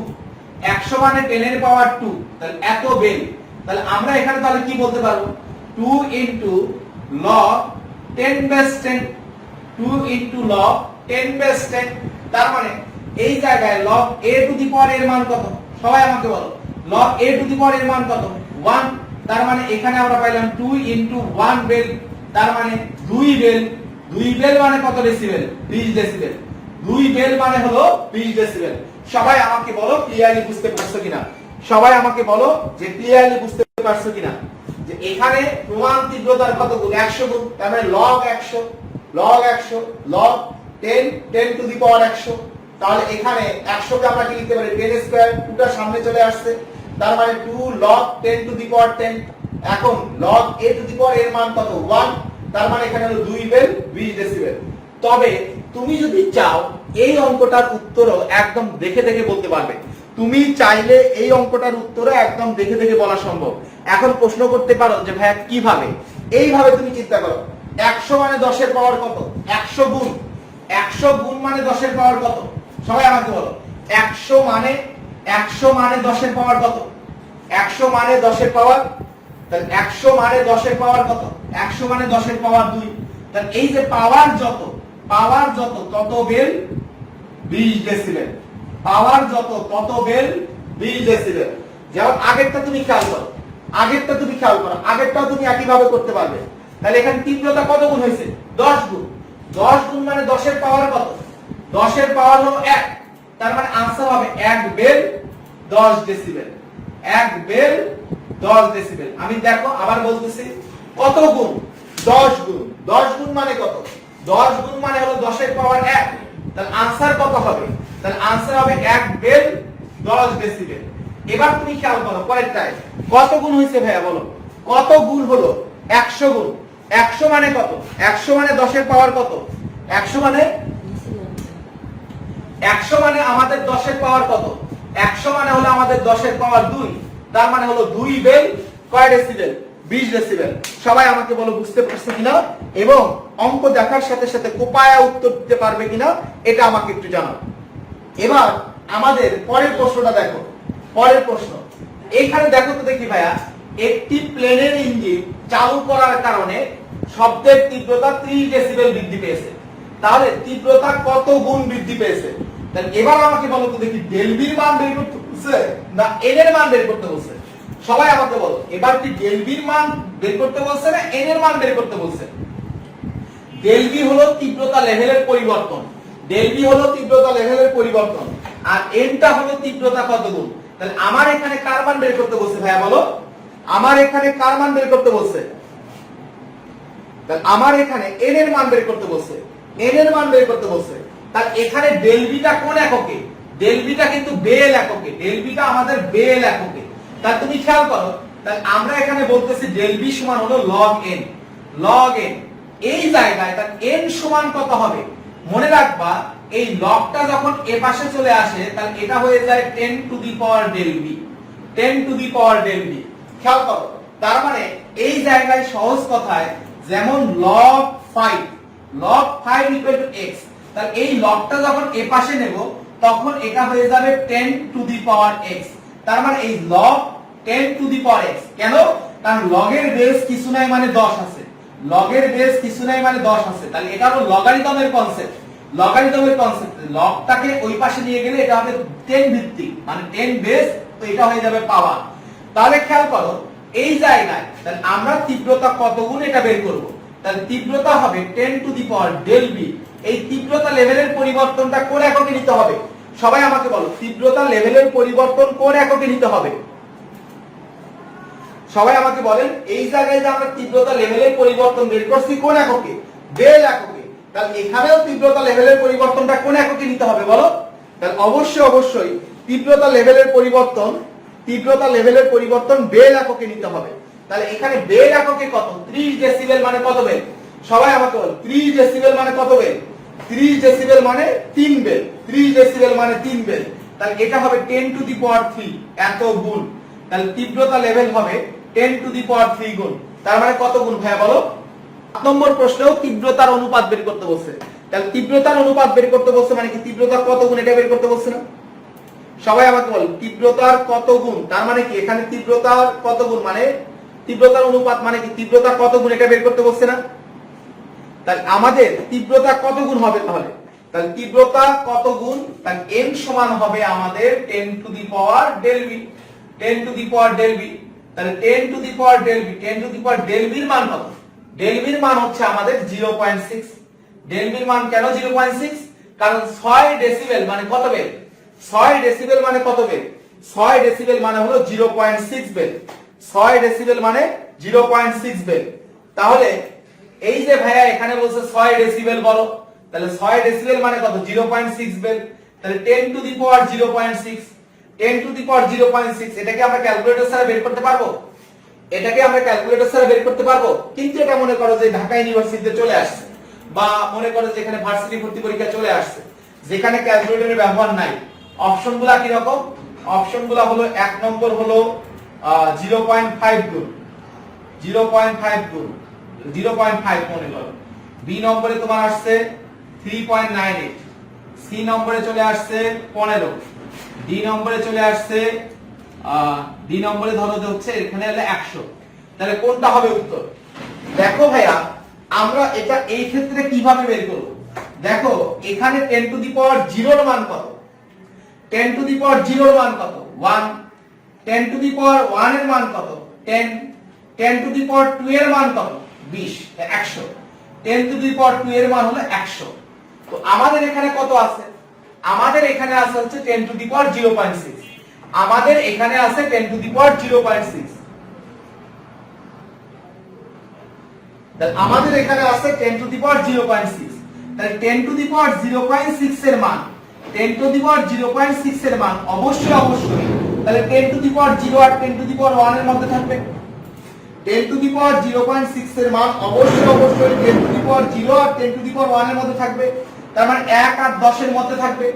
100 মানে 10 এর পাওয়ার 2, তাহলে এত বেল। তাহলে আমরা এখানে তাহলে কি বলতে পারবো? 2 into log 10 base 10, 2 into log 10 base 10। তার মানে এই জায়গায় log a টু দি পাওয়ার এর মান কত? সবাই আমাকে বলো log a টু দি পাওয়ার এর মান কত? 1। তার মানে এখানে আমরা পাইলাম 2 ইনটু 1 বেল, তার মানে 2 বেল। 2 বেল মানে কত ডেসিবেল? 20 ডেসিবেল। 2 বেল মানে হলো 20 ডেসিবেল। সবাই আমাকে বলো ক্লিয়ারলি বুঝতে পারছো কিনা? যে এখানে প্রমাণ তীব্রতার কত গুণ? 100 গুণ। তার মানে log 100 log 10 টু দি পাওয়ার 100। তাহলে এখানে 100 কে আমরা কি লিখতে পারি? 10 স্কয়ার, 2টা সামনে চলে আসছে, তার মানে 2 log 10 টু দি পাওয়ার 10। এখন log a টু দি পাওয়ার এর মান কত? 1। তার মানে এখানে হলো 2 বেল 20 ডেসিবেল। তবে তুমি যদি চাও এই অঙ্কটার উত্তরও একদম দেখে দেখে বলতে পারবে। তুমি চাইলে এই অঙ্কটার উত্তরও একদম দেখে দেখে বলা সম্ভব। এখন প্রশ্ন করতে পারো যে ভাইয়া কিভাবে? এইভাবে তুমি চিন্তা করো, 100 মানে 10 এর পাওয়ার কত? 100 গুণ 100 গুণ মানে 10 এর পাওয়ার কত? সবাই আমাকে বলো। 100 মানে 10 এর পাওয়ার কত? 100 মানে 10 এর পাওয়ার, তাহলে 100 মানে 10 এর পাওয়ার কত? 100 মানে 10 এর পাওয়ার 2। তাহলে এই যে পাওয়ার যত তত বেল 20 ডেসিবেল। পাওয়ার যত তত বেল 20 ডেসিবেল। যেমন আগেরটা তুমি খেয়াল করো, আগেরটাও তুমি একই ভাবে করতে পারবে। তাহলে এখানে তীব্রতা কত গুণ হয়েছে? 10 গুণ। 10 গুণ মানে 10 এর পাওয়ার কত? 10 এর পাওয়ার হলো 1। তার মানে आंसर হবে 1 বেল 10 ডেসিবেল। 1 bell 10 decibel. আমি দেখো আবার বলতেছি, কত গুণ? 10 গুণ। 10 গুণ মানে কত? 10 গুণ মানে হলো 10 এর পাওয়ার 1। তাহলে आंसर কত হবে? তাহলে आंसर হবে 1 বেল 10 ডেসিবেল। এবার তুমি খেয়াল করো পরেরটায় কত গুণ হয়েছে ভাইয়া বলো? কত গুণ হলো? 100 গুণ। 100 মানে কত? 100 মানে 10 এর পাওয়ার কত? 100 মানে আমাদের 10 এর পাওয়ার কত? 100 মানে হলো আমাদের 10 এর পাওয়ার 2। তার মানে হলো 2 বেল কয় ডেসিবেল? 20 ডেসিবেল। সবাই আমাকে বলো বুঝতে পারছো কিনা, এবং অঙ্ক দেখার সাথে সাথে কোপায়া উত্তর দিতে পারবে কিনা এটা আমাকে একটু জানাও। এবার আমাদের পরের প্রশ্নটা দেখো। পরের প্রশ্ন এখানে দেখো তো দেখি ভাইয়া, একটি প্লেনের ইঞ্জিন চালু করার কারণে শব্দের তীব্রতা 30 ডেসিবেল বৃদ্ধি পেয়েছে। তাহলে তীব্রতা কত গুণ বৃদ্ধি পেয়েছে? তাহলে এবার আমাকে বলো তো দেখি, ডেল বির মান বের করতে বলছে না এন এর মান বের করতে বলছে? সবাই আমাকে বলো, এবার কি ডেল বির মান বের করতে বলছে না এন এর মান বের করতে বলছে? ডেল বি হলো তীব্রতা লেভেলের পরিবর্তন, ডেল বি হলো তীব্রতা লেভেলের পরিবর্তন, আর এনটা হলো তীব্রতা কত গুণ। তাহলে আমার এখানে কার মান বের করতে বলছে ভাইয়া বলো? আমার এখানে কার মান বের করতে বলছে? তাহলে আমার এখানে এন এর মান বের করতে বলছে, এন এর মান বের করতে বলছে। তাহলে এখানে ডেল বিটা কোন এককে? ডেল বিটা কিন্তু বেল এককে, ডেল বিটা আমাদের বেল এককে। তাহলে তুমি খেয়াল করো, তাহলে আমরা এখানে বলতেছি ডেল বি সমান হলো log n, log n। এই জায়গায় তার n সমান কত হবে? মনে রাখবা এই লগটা যখন এ পাশে চলে আসে তাহলে এটা হয়ে যায় 10 to the power del B, 10 to the power del B. খেয়াল করো, তার মানে এই জায়গায় সহজ কথায় যেমন log 5 x, তাহলে এই লগটা যখন এ পাশে নেব তখন এটা হয়ে যাবে 10 টু দি পাওয়ার x। তার মানে এই log 10 to the power x। কেন? কারণ লগের বেস কিছু নাই মানে 10 আছে, লগের বেস কিছু নাই মানে 10 আছে। তাহলে এটা হলো লগারিদমের কনসেপ্ট, লগারিদমের কনসেপ্ট। লগটাকে ওই পাশে নিয়ে গেলে এটা হবে 10 ভিত্তিক, মানে 10 বেস, তো এটা হয়ে যাবে পাওয়ার। তাহলে খেয়াল করো এই জায়গায় তাহলে আমরা তীব্রতা কত গুণ এটা বের করব। তাহলে তীব্রতা হবে 10 to the power del B. এই তীব্রতা লেভেলের পরিবর্তনটা কোন এককে নিতে হবে? সবাই আমাকে বলো, তীব্রতা লেভেলের পরিবর্তন কোন এককে নিতে হবে? সবাই আমাকে বলেন, এই জায়গায় যে আমরা তীব্রতা লেভেলের পরিবর্তন বের করছি কোন এককে? বেল এককে। তাহলে এখানেও তীব্রতা লেভেলের পরিবর্তনটা কোন এককে নিতে হবে বলো? তাহলে অবশ্যই তীব্রতা লেভেলের পরিবর্তন বেল এককে নিতে হবে। তাহলে এখানে বেল এককে কত? 30 ডেসিবেল মানে কত বেল? সবাই আমাকে বলো 30 ডেসিবেল মানে কত বেল? 30 ডেসিবেল মানে 3 বেল, 30 ডেসিবেল মানে 3 বেল। তাহলে এটা হবে 10 টু দি পাওয়ার 3 এত গুণ। তাহলে তীব্রতা লেভেল হবে 10 টু দি পাওয়ার 3 গুণ। তার মানে কত গুণ ভাইয়া বলো? 7 নম্বর প্রশ্নেও তীব্রতার অনুপাত বের করতে বলছে। তাহলে তীব্রতার অনুপাত বের করতে বলছে মানে কি তীব্রতা কত গুণ এটা বের করতে বলছে না? সবাই আমাকে বল তীব্রতার কত গুণ, তার মানে কি এখানে তীব্রতার কত গুণ মানে তীব্রতার অনুপাত মানে কি তীব্রতা কত গুণ এটা বের করতে বলছে না? তাহলে আমাদের তীব্রতা কত গুণ হবে তাহলে? তাহলে তীব্রতা কত গুণ? তাহলে n সমান হবে আমাদের 10 to the power del B, 10 to the power del B. তাহলে 10 to the power del B, 10 to the power del বির মান কত? ডেল বির মান হচ্ছে আমাদের 0.6। ডেল বির মান কেন 0.6? কারণ 6 ডেসিবেল মানে কত বেল? 6 ডেসিবেল মানে কত বেল? 6 ডেসিবেল মানে হলো 0.6 বেল, 6 ডেসিবেল মানে 0.6 বেল। তাহলে এই যে ভাইয়া এখানে বলছে 6 ডেসিবেল বলো, তাহলে 6 ডেসিবেল মানে কত? 0.6 বেল। তাহলে 10 to the power 0.6, 10 to the পাওয়ার 0.6, এটাকে আমরা ক্যালকুলেটর ছাড়া বের করতে পারবো? এটাকে আমরা ক্যালকুলেটর ছাড়া বের করতে পারবো? কিন্তু এটা মনে করো যে ঢাকা ইউনিভার্সিটিতে চলে আসছে, বা মনে করো যে এখানে ভার্সিটি ভর্তি পরীক্ষা চলে আসছে, যেখানে ক্যালকুলেটরের ব্যবহার নাই। অপশনগুলো কি রকম? অপশনগুলো হলো 1 নম্বর হলো 0.5 গুণ 0.5 গুণ 0.5 মনে করো। বি নম্বরে তোমার আসছে 3.98, সি নম্বরে চলে আসছে 15, ডি নম্বরে চলে আসছে ডি নম্বরে ধরো যে হচ্ছে এখানে হলো 100। তাহলে কোনটা হবে উত্তর? দেখো ভাইয়া, আমরা এটা এই ক্ষেত্রে কিভাবে বের করব? দেখো এখানে 10 টু দি পাওয়ার 0 এর মান কত? 10 টু দি পাওয়ার 0 এর মান কত? 1। 10 টু দি পাওয়ার 1 এর মান কত? 10। 10 টু দি পাওয়ার 2 এর মান কত? 20, 100। 10 টু দি পাওয়ার 2 এর মান হলো 100। তো আমাদের এখানে কত আছে? আমাদের এখানে আছে হচ্ছে 10 টু দি পাওয়ার 0.6। আমাদের এখানে আছে 10 টু দি পাওয়ার 0.6। তাহলে আমাদের এখানে আছে 10 টু দি পাওয়ার 0.6। তাহলে 10 টু দি পাওয়ার 0.6 এর মান, 10 টু দি পাওয়ার 0.6 এর মান অবশ্যই তাহলে 10 to the power 0 R 10 to the পাওয়ার 1 এর মধ্যে থাকবে। 10 টু দি পাওয়ার 0.6 এর মান অবশ্যই 10 to the power 0 R 10 to the পাওয়ার 1 এর মধ্যে থাকবে। তার মানে 1 আর 10 এর মধ্যে থাকবে।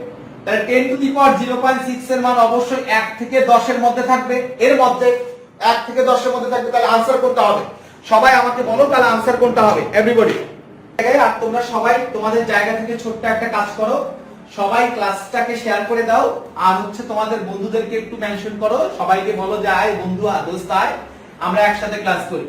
তাহলে 10 টু দি পাওয়ার 0.6 এর মান অবশ্যই 1 থেকে 10 এর মধ্যে থাকবে। এর মধ্যে 1 থেকে 10 এর মধ্যে থাকবে। তাহলে आंसर কোনটা হবে? সবাই আমাকে বলো তাহলে आंसर কোনটা হবে? এভরিবডি। আর তোমরা সবাই তোমাদের জায়গা থেকে ছোট্ট একটা কাজ করো, সবাই ক্লাসটাকে শেয়ার করে দাও আর হচ্ছে তোমাদের বন্ধুদেরকে একটু মেনশন করো, সবাইকে বলো যে আয় বন্ধু দোস্ত আয় আমরা একসাথে ক্লাস করি।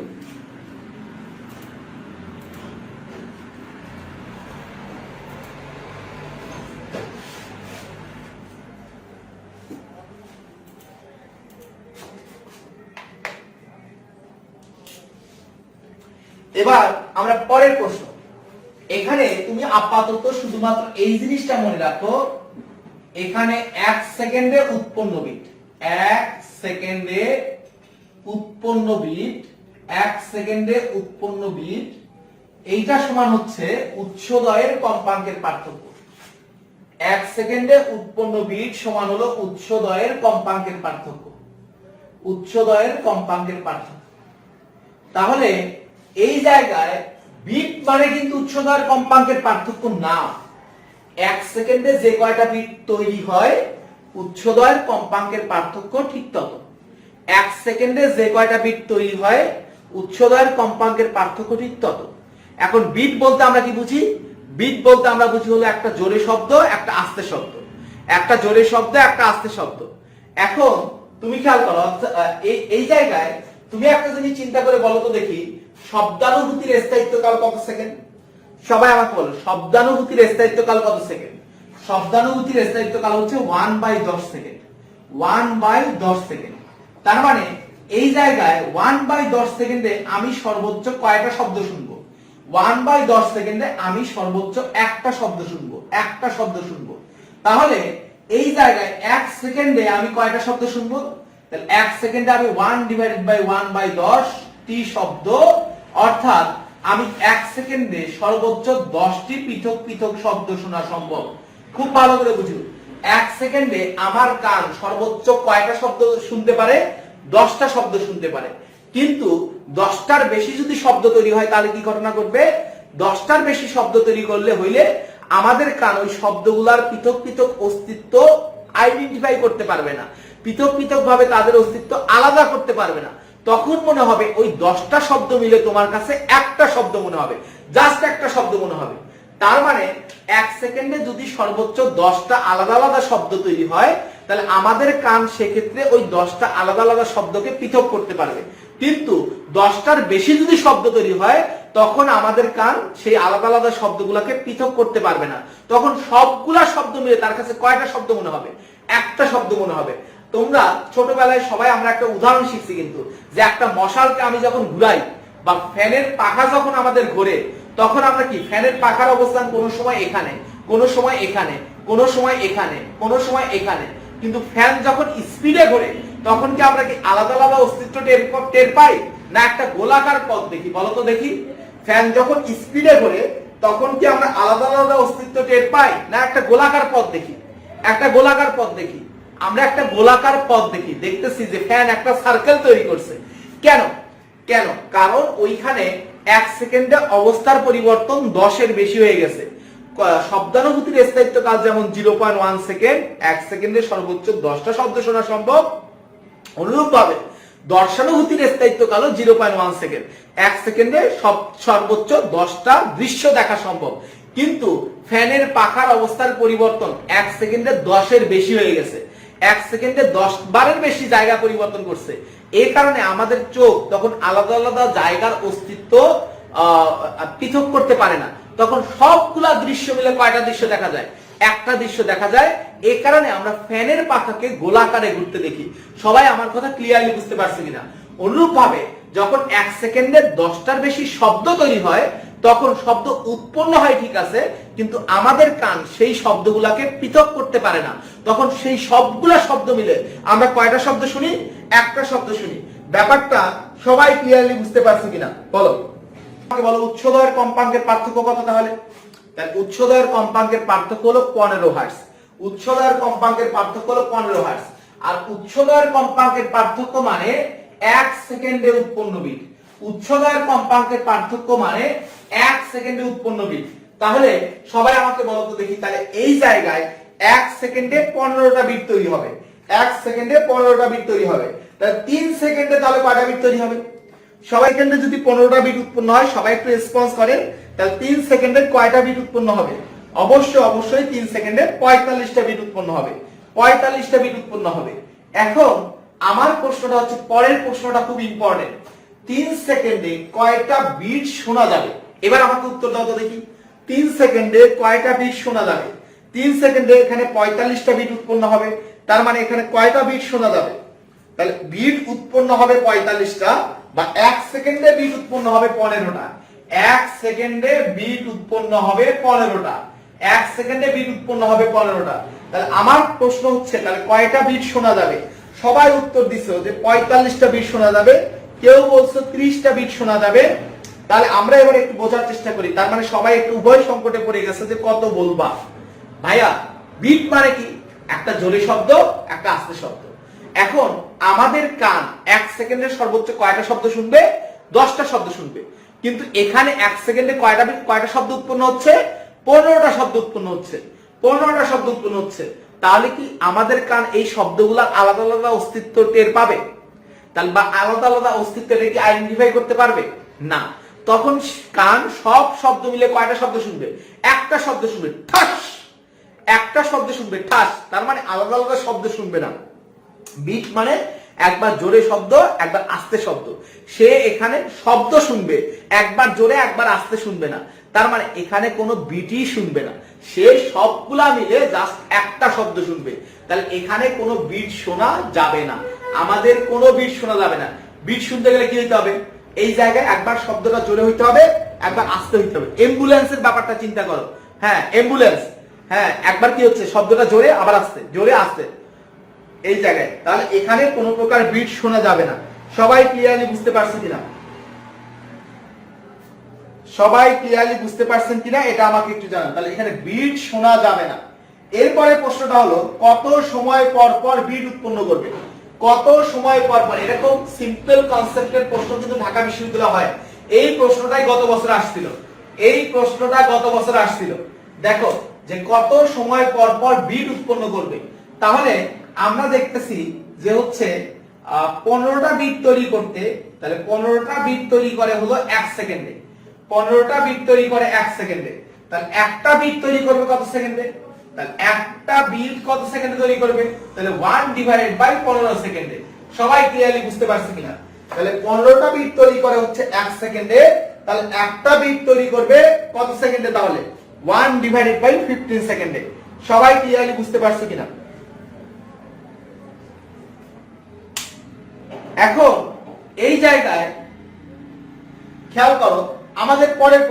এবার আমরা পরের প্রশ্ন। এখানে তুমি আপাতত শুধুমাত্র এই জিনিসটা মনে রাখো, এখানে 1 সেকেন্ডে উৎপন্ন বিট, 1 সেকেন্ডে উৎপন্ন বিট, 1 সেকেন্ডে উৎপন্ন বিট এইটা সমান হচ্ছে উৎসদয়ের কম্পাঙ্কের পার্থক্য। 1 সেকেন্ডে উৎপন্ন বিট সমান হলো উৎসদয়ের কম্পাঙ্কের পার্থক্য, উৎসদয়ের কম্পাঙ্কের পার্থক্য। তাহলে এই জায়গায় বিট মানে কিন্তু উৎসদয়ের কম্পাঙ্কের পার্থক্য না। 1 সেকেন্ডে যে কয়টা বিট তৈরি হয় উৎসদয়ের কম্পাঙ্কের পার্থক্য ঠিক তত। 1 সেকেন্ডে যে কয়টা বিট তৈরি হয় উৎসদয়ের কম্পাঙ্কের পার্থক্য ঠিক তত। এখন বিট বলতে আমরা কি বুঝি? বিট বলতে আমরা বুঝি হলো একটা জোরে শব্দ, একটা আস্তে শব্দ, একটা জোরে শব্দ, একটা আস্তে শব্দ। এখন তুমি খেয়াল করো এই জায়গায় তুমি একটা জিনিস চিন্তা করে বলো তো দেখি, শব্দানুভূতির স্থায়িত্বকাল কত সেকেন্ড? সবাই আমাকে বলো শব্দানুভূতির স্থায়িত্বকাল কত সেকেন্ড? শব্দানুভূতির স্থায়িত্বকাল হচ্ছে 1/10 সেকেন্ড, 1/10 সেকেন্ড। তার মানে এই জায়গায় 1/10 সেকেন্ডে আমি সর্বোচ্চ কয়টা শব্দ শুনবো? 1/10 সেকেন্ডে আমি সর্বোচ্চ একটা শব্দ শুনবো, একটা শব্দ শুনবো। তাহলে এই জায়গায় 1 সেকেন্ডে আমি কয়টা শব্দ শুনবো? তাহলে 1 সেকেন্ডে আমি 1/1/10 টি শব্দ, অর্থাৎ আমি 1 সেকেন্ডে সর্বোচ্চ 10টি পৃথক পৃথক শব্দ শোনা সম্ভব। খুব ভালো করে বুঝুন, 1 সেকেন্ডে আমার কান সর্বোচ্চ কয়টা শব্দ শুনতে পারে? 10টা শব্দ শুনতে পারে। কিন্তু 10টার বেশি যদি শব্দ তৈরি হয় তাহলে কি ঘটনা ঘটবে? 10টার বেশি শব্দ তৈরি করলে হইলে আমাদের কান ওই শব্দগুলোর পৃথক পৃথক অস্তিত্ব আইডেন্টিফাই করতে পারবে না, পৃথক পৃথক ভাবে তাদের অস্তিত্ব আলাদা করতে পারবে না। তখন মনে হবে ওই 10টা শব্দ মিলে তোমার কাছে একটা শব্দ মনে হবে, জাস্ট একটা শব্দ মনে হবে। তার মানে 1 সেকেন্ডে যদি সর্বোচ্চ 10টা আলাদা আলাদা শব্দ তৈরি হয় তাহলে আমাদের কান সেক্ষেত্রে ওই 10টা আলাদা আলাদা শব্দকে পৃথক করতে পারবে। কিন্তু 10টার বেশি যদি শব্দ তৈরি হয় তখন আমাদের কান সেই আলাদা আলাদা শব্দগুলোকে পৃথক করতে পারবে না। তখন সবগুলা শব্দ মিলে তার কাছে কয়টা শব্দ মনে হবে? একটা শব্দ মনে হবে। তোমরা ছোটবেলায় সবাই আমরা একটা উদাহরণ শিখছি কিন্তু, যে একটা মশালকে আমি যখন ঘুরাই বা ফ্যানের পাখা যখন আমাদের ঘোরে তখন আমরা কি ফ্যানের পাখার অবস্থান কোনো সময় এখানে, কোনো সময় এখানে, কোনো সময় এখানে, কোনো সময় এখানে। কিন্তু ফ্যান যখন স্পিডে ঘোরে তখন কি আমরা কি আলাদা আলাদা অস্তিত্ব টের পাই, না একটা গোলাকার পথ দেখি? বলো তো দেখি, ফ্যান যখন স্পিডে ঘোরে তখন কি আমরা আলাদা আলাদা অস্তিত্ব টের পাই, না একটা গোলাকার পথ দেখি? একটা গোলাকার পথ দেখি, আমরা একটা গোলাকার পথ দেখি, দেখতেছি যে ফ্যান একটা সার্কেল তৈরি করছে। কেন? কেন? কারণ ওইখানে 1 সেকেন্ডে অবস্থার পরিবর্তন 10 এর বেশি হয়ে গেছে। শব্দানুভূতির স্থায়িত্বকাল যেমন 0.1 সেকেন্ড, 1 সেকেন্ডে সর্বোচ্চ 10টা শব্দ শোনা সম্ভব, অনুরূপভাবে দর্শানুভূতির স্থায়িত্বকালও 0.1 সেকেন্ড, 1 সেকেন্ডে সর্বোচ্চ 10টা দৃশ্য দেখা সম্ভব। কিন্তু ফ্যানের পাখার অবস্থার পরিবর্তন 1 সেকেন্ডে 10-এর বেশি হয়ে গেছে, 1 সেকেন্ডে 10 বারের বেশি জায়গা পরিবর্তন করছে। এই কারণে আমাদের চোখ তখন আলাদা আলাদা জায়গার অস্তিত্ব পৃথক করতে পারে না, তখন সবগুলা দৃশ্য মিলে কয়টা দৃশ্য দেখা যায়? একটা দৃশ্য দেখা যায়। এই কারণে আমরা ফ্যানের পাখাকে গোলাকারে ঘুরতে দেখি। সবাই আমার কথা ক্লিয়ারলি বুঝতে পারছে কিনা? অনুরূপভাবে যখন 1 সেকেন্ডে 10টার বেশি শব্দ তৈরি হয় তখন শব্দ উৎপন্ন হয় ঠিক আছে, কিন্তু আমাদের কান সেই শব্দগুলাকে পৃথক করতে পারে না। তখন সেই সবগুলা শব্দ মিলে আমরা কয়টা শব্দ শুনি? একটা শব্দ শুনি। ব্যাপারটা সবাই ক্লিয়ারলি বুঝতে পারছে কিনা বলো? আমাকে বলো উচ্চদয়ের কম্পাঙ্কের পার্থক্য কত? তাহলে উচ্চদয়ের কম্পাঙ্কের পার্থক্য হলো 15 হার্টজ। উচ্চদয়ের কম্পাঙ্কের পার্থক্য হলো 15 হার্টজ। আর উচ্চদয়ের কম্পাঙ্কের পার্থক্য মানে 1 সেকেন্ডে উৎপন্ন বিট। উচ্চদয়ের কম্পাঙ্কের পার্থক্য মানে 1 সেকেন্ডে উৎপন্ন বিট। তাহলে সবাই আমাকে বলো তো দেখি, তাহলে এই জায়গায় 1 সেকেন্ডে 15টা বিট তৈরি হবে। 1 সেকেন্ডে 15টা বিট তৈরি হবে। তাহলে 3 সেকেন্ডে তাহলে কয়টা বিট তৈরি হবে? সবাই কেন্দ্রে যদি 15টা বিট উৎপন্ন হয়, সবাই একটু রেসপন্স করেন, তাহলে 3 সেকেন্ডে কয়টা বিট উৎপন্ন হবে? অবশ্যই 3 সেকেন্ডে 45টা বিট উৎপন্ন হবে। 45টা বিট উৎপন্ন হবে। এখন আমার প্রশ্নটা হচ্ছে, পরের প্রশ্নটা খুব ইম্পর্টেন্ট, 3 সেকেন্ডে কয়টা বিট শোনা যাবে? এবার আমাকে উত্তর দাও তো দেখি, 3 সেকেন্ডে কয়টা বিট শোনা যাবে? 3 সেকেন্ডে এখানে 45টা বিট উৎপন্ন হবে, তার মানে এখানে কয়টা বিট শোনা যাবে? তাহলে বিট উৎপন্ন হবে 45টা, বা 1 সেকেন্ডে বিট উৎপন্ন হবে 15টা। 1 সেকেন্ডে বিট উৎপন্ন হবে 15টা। 1 সেকেন্ডে বিট উৎপন্ন হবে 15টা। তাহলে আমার প্রশ্ন হচ্ছে, তাহলে কয়টা বিট শোনা যাবে? সবাই উত্তর দিছো যে 45টা বিট শোনা যাবে, কেউ বলছো 30টা বিট শোনা যাবে। তাহলে আমরা এবার একটু বোঝার চেষ্টা করি। তার মানে সবাই একটু উভয় সংকটে পড়ে গেছে যে কত বলবা। ভাইয়া, বিট মানে কি? একটা জোরে শব্দ, একটা আস্তে শব্দ। এখন আমাদের কান 1 সেকেন্ডে সর্বোচ্চ কয়টা শব্দ শুনবে? 10টা শব্দ শুনবে। কিন্তু এখানে 1 সেকেন্ডে কয়টা শব্দ উৎপন্ন হচ্ছে? 15টা শব্দ উৎপন্ন হচ্ছে। 15টা শব্দ উৎপন্ন হচ্ছে। তাহলে কি আমাদের কান এই শব্দগুলোর আলাদা আলাদা অস্তিত্ব টের পাবে? তাহলে বা আলাদা আলাদা অস্তিত্বটা কি আইডেন্টিফাই করতে পারবে না? তখন কান সব শব্দ মিলে কয়টা শব্দ শুনবে? একটা শব্দ শুনবে, ঠাস। একটা শব্দ শুনবে, ঠাস। তার মানে আলাদা আলাদা শব্দ শুনবে না। বিট মানে একবার জোরে শব্দ, একবার আস্তে শব্দ। সে এখানে শব্দ শুনবে, একবার জোরে একবার আস্তে শুনবে না। তার মানে এখানে কোনো বিটই শুনবে না, সে সবগুলা মিলে জাস্ট একটা শব্দ শুনবে। তাহলে এখানে কোনো বিট শোনা যাবে না, আমাদের কোনো বিট শোনা যাবে না। বিট শুনতে গেলে কি হইতে হবে? এই জায়গায় একবার শব্দটা জোরে হইতে হবে, একবার আস্তে হইতে হবে। অ্যাম্বুলেন্সের ব্যাপারটা চিন্তা করো। হ্যাঁ, অ্যাম্বুলেন্স, হ্যাঁ, একবার কি হচ্ছে? শব্দটা জোরে, আবার আস্তে, জোরে আস্তে, এই জায়গায়। তাহলে এখানে কোনো প্রকার বিট শোনা যাবে না। সবাই ক্লিয়ারলি বুঝতে পারছেন কিনা? সবাই ক্লিয়ারলি বুঝতে পারছেন কিনা এটা আমাকে একটু জানান। তাহলে এখানে বিট শোনা যাবে না। এরপরে প্রশ্নটা হলো, কত সময় পর পর বিট উৎপন্ন করবে? কত সময় পর পর? এরকম সিম্পল কনসেপ্টের প্রশ্ন কিন্তু ঢাকা বিশ্ববিদ্যালয়ে হয়। এই প্রশ্নটাই গত বছর আসছিল। এই প্রশ্নটা গত বছর আসছিল। দেখো যে কত সময় পর পর বিট উৎপন্ন করবে। তাহলে আমরা দেখতেছি যে হচ্ছে 15টা বিট তৈরি করতে, তাহলে 15টা বিট তৈরি করে হলো 1 সেকেন্ডে। 15টা বিট তৈরি করে 1 সেকেন্ডে। তাহলে একটা বিট তৈরি করবে কত সেকেন্ডে? তাহলে একটা বিট কত সেকেন্ডে তৈরি করবে? তাহলে 1/15 সেকেন্ডে। সবাই ক্লিয়ারলি বুঝতে পারছে কিনা? তাহলে 15টা বিট তৈরি করে হচ্ছে 1 সেকেন্ডে। তাহলে একটা বিট তৈরি করবে কত সেকেন্ডে? তাহলে 1/15 সেকেন্ডে। সবাই ক্লিয়ারলি বুঝতে পারছে কিনা? এখন এই জায়গায় খেয়াল করো, আমাদের পরের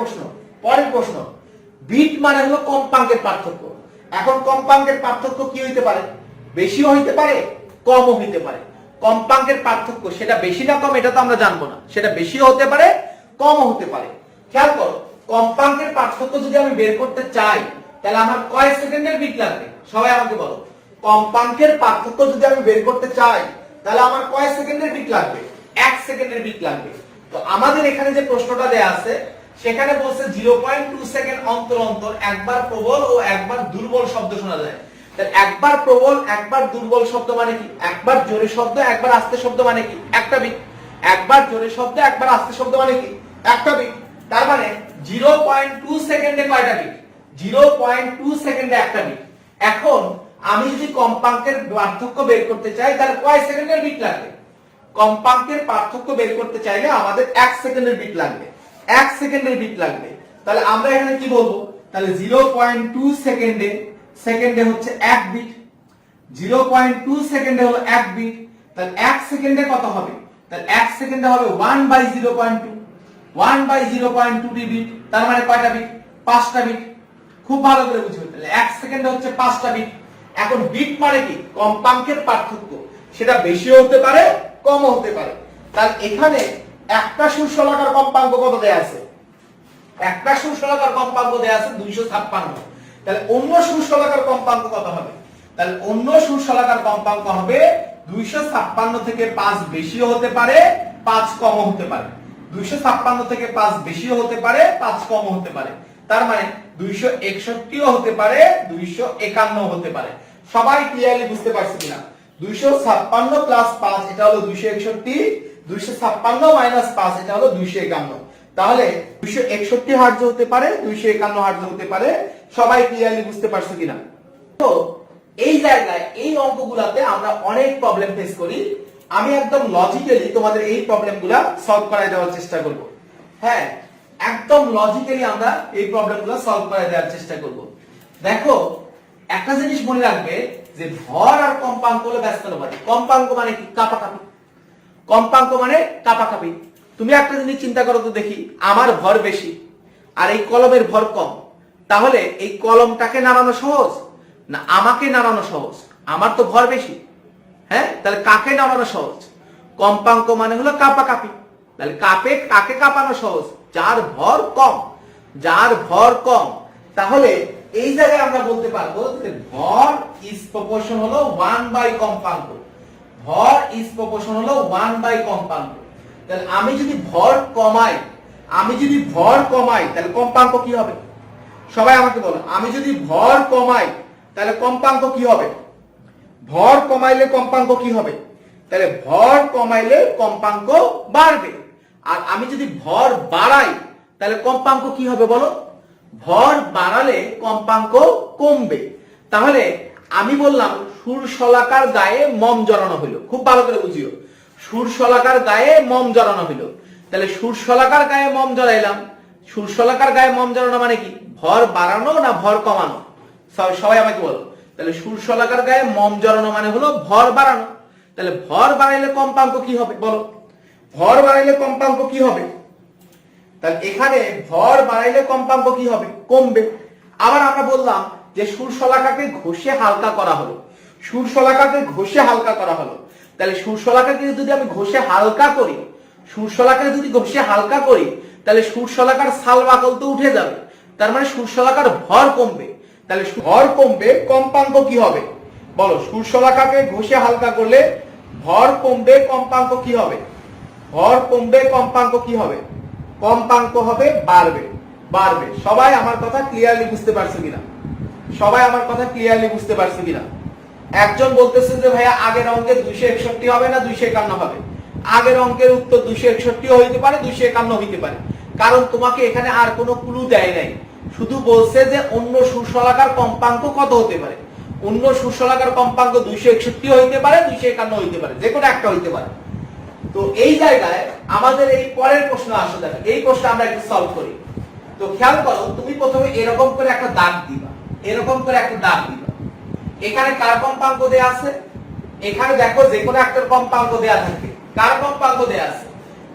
প্রশ্ন, বিট মানে হলো কম্পাঙ্কের পার্থক্য। এখন কম্পাঙ্কের পার্থক্য কি হইতে পারে? বেশিও হইতে পারে, কমও হইতে পারে। কম্পাঙ্কের পার্থক্য সেটা বেশি না কম এটা তো আমরা জানবো না, সেটা বেশিও হতে পারে, কমও হতে পারে। খেয়াল করো, কম্পাঙ্কের পার্থক্য যদি আমি বের করতে চাই তাহলে আমার কয় সেকেন্ডের বিট লাগবে? সবাই আমাকে বলো, কম্পাঙ্কের পার্থক্য যদি আমি বের করতে চাই তাহলে আমার কয় সেকেন্ডের বিট লাগবে? 1 সেকেন্ডের বিট লাগবে। তো আমাদের এখানে যে প্রশ্নটা দেয়া আছে সেখানে বলছে 0.2 সেকেন্ড অন্তর অন্তর একবার প্রবল ও একবার দুর্বল শব্দ শোনা যায়। তাহলে একবার প্রবল একবার দুর্বল শব্দ মানে কি? একবার জোরে শব্দ একবার আস্তে শব্দ মানে কি? একটা বিট। একবার জোরে শব্দ একবার আস্তে শব্দ মানে কি? একটা বিট। তার মানে 0.2 সেকেন্ডে কয়টা বিট? 0.2 সেকেন্ডে একটা বিট। এখন আমি যদি কম্পাঙ্কের পার্থক্য বের করতে চাই তাহলে কয় সেকেন্ডের বিট লাগবে? কম্পাঙ্কের পার্থক্য বের করতে চাইলে আমাদের 1 সেকেন্ডের বিট লাগবে। 1 সেকেন্ডের বিট লাগবে। তাহলে আমরা এখানে কি বলবো? তাহলে 0.2 সেকেন্ডে হচ্ছে 1 বিট। 0.2 সেকেন্ডে হলো 1 বিট। তাহলে 1 সেকেন্ডে কত হবে? তাহলে 1 সেকেন্ডে হবে 1/0.2। 1/0.2 বিট। তার মানে কয়টা বিট? 5টা বিট। খুব ভালো করে বুঝবে। তাহলে 1 সেকেন্ডে হচ্ছে 5টা বিট। এখন বিট মানে কি? কম্পাঙ্কের পার্থক্য। সেটা বেশিও হতে পারে কমও হতে পারে। তাহলে এখানে একটা সুরশলাকার কম্পাঙ্ক কত দেয়া আছে? একটা সুরশলাকার কম্পাঙ্ক দেয়া আছে 256। তাহলে অন্য সুরশলাকার কম্পাঙ্ক কত হবে? তাহলে অন্য সুরশলাকার কম্পাঙ্ক হবে 256 থেকে 5 বেশিও হতে পারে 5 কমও হতে পারে। 256 থেকে 5 বেশিও হতে পারে 5 কমও হতে পারে। তার মানে 261ও হতে পারে 251 হতে পারে। সবাই ক্লিয়ারলি বুঝতে পারছে কিনা? 256 প্লাস 5 এটা হলো 261, 256 মাইনাস 5 এটা হলো 251। তাহলে 261 হার্টজ হতে পারে 251 হার্টজ হতে পারে। সবাই ক্লিয়ারলি বুঝতে পারছো কিনা? তো এই জায়গায় এই অঙ্কগুলোতে আমরা অনেক প্রবলেম ফেস করি। আমি একদম লজিক্যালি তোমাদের এই প্রবলেমগুলো সলভ করায় দেওয়ার চেষ্টা করব। হ্যাঁ, একদম লজিক্যালি আমরা এই প্রবলেমগুলো সলভ করায় দেওয়ার চেষ্টা করব। দেখো, একটা জিনিস মনে রাখবে যে ভর আর কম্পাঙ্ক হলো ব্যস্তানুপাতিক। কম্পাঙ্ক মানে কি? কাপাকাপি। কম্পাঙ্ক মানে কাপাকাপি। তুমি একটা জিনিস চিন্তা করো তো দেখি, আমার ভর বেশি আর এই কলমের ভর কম, তাহলে এই কলমটাকে নাড়ানো সহজ না আমাকে নাড়ানো সহজ? আমার তো ভর বেশি। হ্যাঁ, তাহলে কাকে নাড়ানো সহজ? কম্পাঙ্ক মানে হলো কাপাকাপি। তাহলে কাকে কাঁপানো সহজ? যার ভর কম। যার ভর কম। তাহলে এই জায়গায় আমরা বলতে পারবো যে ভর ইজ প্রপোর্শন হলো 1 কম্পাঙ্ক। ভর ইজ প্রপোর্শন হলো 1 কম্পাঙ্ক। তাহলে আমি যদি ভর কমাই তাহলে কম্পাঙ্ক কি হবে? সবাই আমাকে বলো, আমি যদি ভর কমাই তাহলে কম্পাঙ্ক কি হবে? ভর কমাইলে কম্পাঙ্ক কি হবে? তাহলে ভর কমাইলে কম্পাঙ্ক বাড়বে। আর আমি যদি ভর বাড়াই তাহলে কম্পাঙ্ক কি হবে বলো? ভর বাড়ালে কম্পাঙ্ক কমবে। তাহলে আমি বললাম সুরশলাকার গায়ে মম জড়ানো হইল। খুব ভালো করে বুঝিও, সুরশলাকার গায়ে মম জড়ানো হইল। তাহলে সুরশলাকার গায়ে মম জড়াইলাম। সুরশলাকার গায়ে মম জড়ানো মানে কি? ভর বাড়ানো না ভর কমানো? সবাই আমাকে বলো। তাহলে সুরশলাকার গায়ে মম জড়ানো মানে হলো ভর বাড়ানো। তাহলে ভর বাড়াইলে কম্পাঙ্ক কি হবে বলো? ভর বাড়াইলে কম্পাঙ্ক কি হবে? তাহলে এখানে ভর বাড়াইলে কম্পাঙ্ক কি হবে? কমবে। আবার আমরা বললাম যে সুরশলাকাকে ঘষে হালকা করা হলো। সুরশলাকাকে ঘষে হালকা করা হলো। তাহলে সুরশলাকাকে যদি আমি ঘষে হালকা করি, তাহলে সুরশলাকার সাল বাকল তো উঠে যাবে। তার মানে সুরশলাকার ভর কমবে। তাহলে ভর কমবে, কম্পাঙ্ক কি হবে বলো? সুরশলাকাকে ঘষে হালকা করলে ভর কমবে, কম্পাঙ্ক কি হবে? ভর কমবে, কম্পাঙ্ক কি হবে? কম্পাঙ্ক হবে বাড়বে। সবাই আমার কথা ক্লিয়ারলি বুঝতে পারছো কিনা? একজন বলতেছে যে ভাইয়া আগের অঙ্কে 261 হবে না 251 হবে। আগের অঙ্কের উত্তর 261 হইতে পারে 251 হইতে পারে, কারণ তোমাকে এখানে আর কোনো ক্লু দেয় নাই। শুধু বলছে যে অন্য সুরশলাকার কম্পাঙ্ক কত হতে পারে। অন্য সুরশলাকার কম্পাঙ্ক 261 হইতে পারে 251 হইতে পারে, যে কোনো একটা হইতে পারে। তো এই জায়গায় আমাদের এই পরের প্রশ্ন আসে। দেখো, এই প্রশ্ন আমরা একটু সলভ করি। তো খেয়াল করো, তুমি প্রথমে এরকম করে একটা দাগ দিবা। এখানে কার কম্পাঙ্ক দেয়া আছে? এখানে দেখো যে কোনো একটা কম্পাঙ্ক দেয়া থাকে। কার কম্পাঙ্ক দেয়া আছে?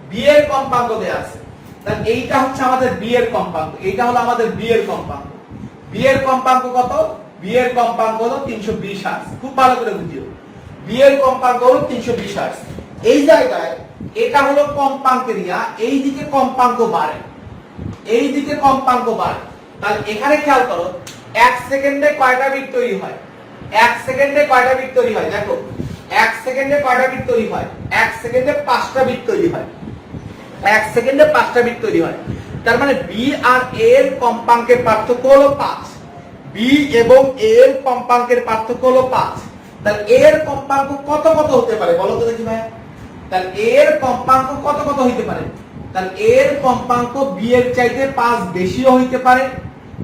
বি এর কম্পাঙ্ক দেয়া আছে। তাহলে এইটা হচ্ছে আমাদের বি এর কম্পাঙ্ক। এইটা হলো আমাদের বি এর কম্পাঙ্ক। বি এর কম্পাঙ্ক কত? বি এর কম্পাঙ্ক হলো 320 হার্টজ। খুব ভালো করে বুঝিও, বি এর কম্পাঙ্ক হলো 320 হার্টজ। এই জায়গায় এটা হলো কম্পাঙ্ক এরিয়া, এই দিকে কম্পাঙ্ক বাড়ে, তাহলে এখানে খেয়াল করো 1 সেকেন্ডে কয়টা বিট তৈরি হয়? 1 সেকেন্ডে কয়টা বিট তৈরি হয়? দেখো 1 সেকেন্ডে কয়টা বিট তৈরি হয়? 1 সেকেন্ডে 5টা বিট তৈরি হয়। 1 সেকেন্ডে 5টা বিট তৈরি হয়। তার মানে বি আর এ এর কম্পাঙ্কের পার্থক্য হলো 5। বি এবং এ এর কম্পাঙ্কের পার্থক্য হলো 5। তাহলে এ এর কম্পাঙ্ক কত কত হতে পারে বলো তো দেখি ভাই। তাহলে এ এর কম্পাঙ্ক কত কত হইতে পারে? তাহলে এ এর কম্পাঙ্ক বি এর চাইতে 5 বেশিও হইতে পারে।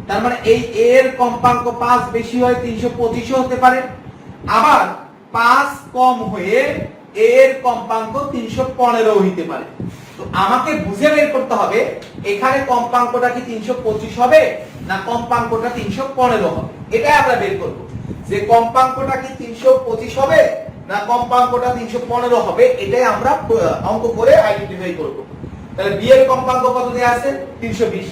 তার মানে এই এ এর কম্পাঙ্ক 5 বেশি হয় 325 হতে পারে। আবার 5 কম হয়ে এ এর কম্পাঙ্ক 315 হইতে পারে। তো আমাকে বুঝে বের করতে হবে এখানে কম্পাঙ্কটা কি 325 হবে না কম্পাঙ্কটা 315 হবে। এটাই আমরা বের করব যে কম্পাঙ্কটা কি 325 হবে না কম্পাঙ্কটা 315 হবে। এটাই আমরা অঙ্ক করে আইডেন্টিফাই করব। তাহলে বি এর কম্পাঙ্ক কত দেয়া আছে? 320।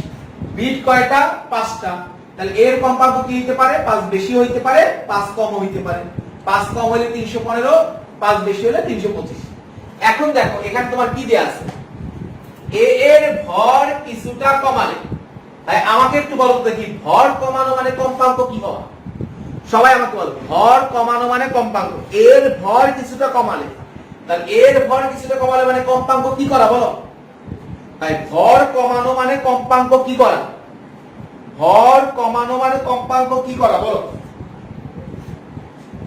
বিট কয়টা? 5টা। তাহলে এর কম্পাঙ্ক কি হইতে পারে? 5 বেশি হইতে পারে, 5 কম হইতে পারে। 5 কম হলে 315, 5 বেশি হলে 325। এখন দেখো এখানে তোমার কি দেয়া আছে? এ এর ভর কিছুটা কমালে। তাই আমাকে একটু বলো তো কি ভর কমানো মানে কম্পাঙ্ক কি হওয়া? সবাই আমাকে বলো ভর কমানো মানে কম্পাঙ্ক। এর ভর কিছুটা কমালে। তাহলে এর ভর কিছুটা কমালে মানে কম্পাঙ্ক কি করা বলো? তাই ভর কমানো মানে কম্পাঙ্ক কি করা? ভর কমানো মানে কম্পাঙ্ক কি করা বলো?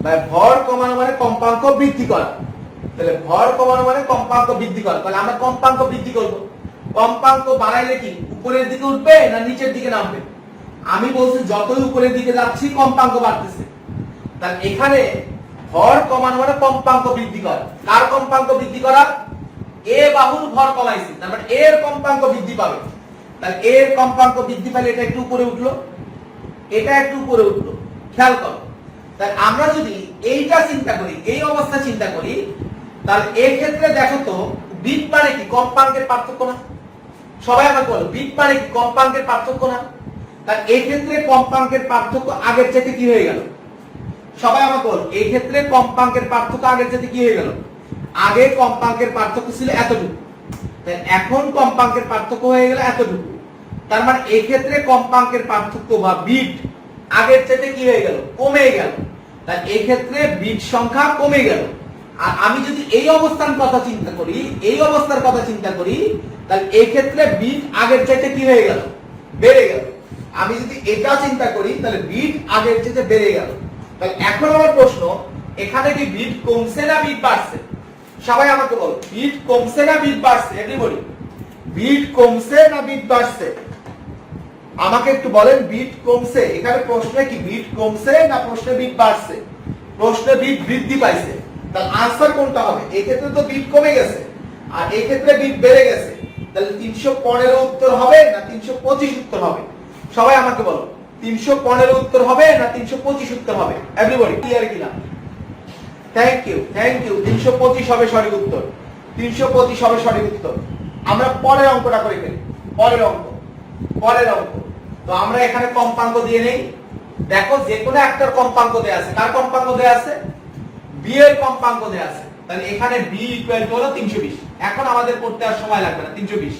তাই ভর কমানো মানে কম্পাঙ্ক বৃদ্ধি করা। তাহলে ভর কমানো মানে কম্পাঙ্ক বৃদ্ধি করা। তাহলে আমরা কম্পাঙ্ক বৃদ্ধি করব। কম্পাঙ্ক বাড়াইলে কি উপরের দিকে উঠবে না নিচের দিকে নামবে? আমি বলছি যতই উপরের দিকে যাচ্ছি কম্পাঙ্ক বাড়তেছে। তাহলে এখানে ভর কমানো মানে কম্পাঙ্ক বৃদ্ধি করা। কার কম্পাঙ্ক বৃদ্ধি করা? এ বাহুর ভর কমাইছি, তার মানে এর কম্পাঙ্ক বৃদ্ধি পাবে। তাহলে এর কম্পাঙ্ক বৃদ্ধি পেলে এটা একটু উপরে উঠলো, এটা একটু উপরে উঠলো। খেয়াল করো। তাহলে আমরা যদি এইটা চিন্তা করি, এই অবস্থা চিন্তা করি, তাহলে এই ক্ষেত্রে দেখো তো বিট মানে কি কম্পাঙ্কের পার্থক্য না? সবাই আমাকে বলো বিট মানে কি কম্পাঙ্কের পার্থক্য না? তাহলে এই ক্ষেত্রে কম্পাঙ্কের পার্থক্য আগের চাইতে কি হয়ে গেল? সবাই আমাকে বলো এই ক্ষেত্রে কম্পাঙ্কের পার্থক্য আগের চাইতে কি হয়ে গেল? আগে কম্পাঙ্কের পার্থক্য ছিল এতটুকু, এখন কম্পাঙ্কের পার্থক্য হয়ে গেল এতটুকু। তার মানে এই ক্ষেত্রে কম্পাঙ্কের পার্থক্য বা বিট আগের চাইতে কি হয়ে গেল? কমে গেল। তাই এই ক্ষেত্রে বিট সংখ্যা কমে গেল। আর আমি যদি এই অবস্থার কথা চিন্তা করি, এই অবস্থার কথা চিন্তা করি, তাহলে এই ক্ষেত্রে বিট আগের চাইতে কি হয়ে গেল? বেড়ে গেল। আমি যদি এটা চিন্তা করি তাহলে বিট আগের চাইতে বেড়ে গেল। তাহলে এখন আমার প্রশ্ন এখানে কি বিট কমছে না বিট বাড়ছে? সবাই আমাকে বলো বিট কমছে না বিট বাড়ছে? এভরিবডি বিট কমছে না বিট বাড়ছে? আমাকে একটু বলেন বিট কমছে। এখানে প্রশ্নে কি বিট কমছে না প্রশ্নে বিট বাড়ছে? প্রশ্নে বিট বৃদ্ধি পাইছে। তাহলে আনসার কোনটা হবে? এই ক্ষেত্রে তো বিট কমে গেছে আর এই ক্ষেত্রে বিট বেড়ে গেছে। তাহলে 315 উত্তর হবে না 325 উত্তর হবে? সবাই আমাকে বলো 315 উত্তর হবে না 325 উত্তর হবে? এভরিবডি ক্লিয়ার কিনা? Thank you, thank you. 325 হবে সঠিক উত্তর। 325 হবে সঠিক উত্তর। আমরা পরের অঙ্কটা করে ফেলি। পরের অঙ্ক তো আমরা এখানে কম্পাঙ্ক দিয়ে নেই। দেখো যে কোনো একটার কম্পাঙ্ক দেয়া আছে। কার কম্পাঙ্ক দেয়া আছে? বি এর কম্পাঙ্ক দেয়া আছে। তাহলে এখানে বি ইকুয়াল টু হলো 320। এখন আমাদের করতে আর সময় লাগবে না, 320।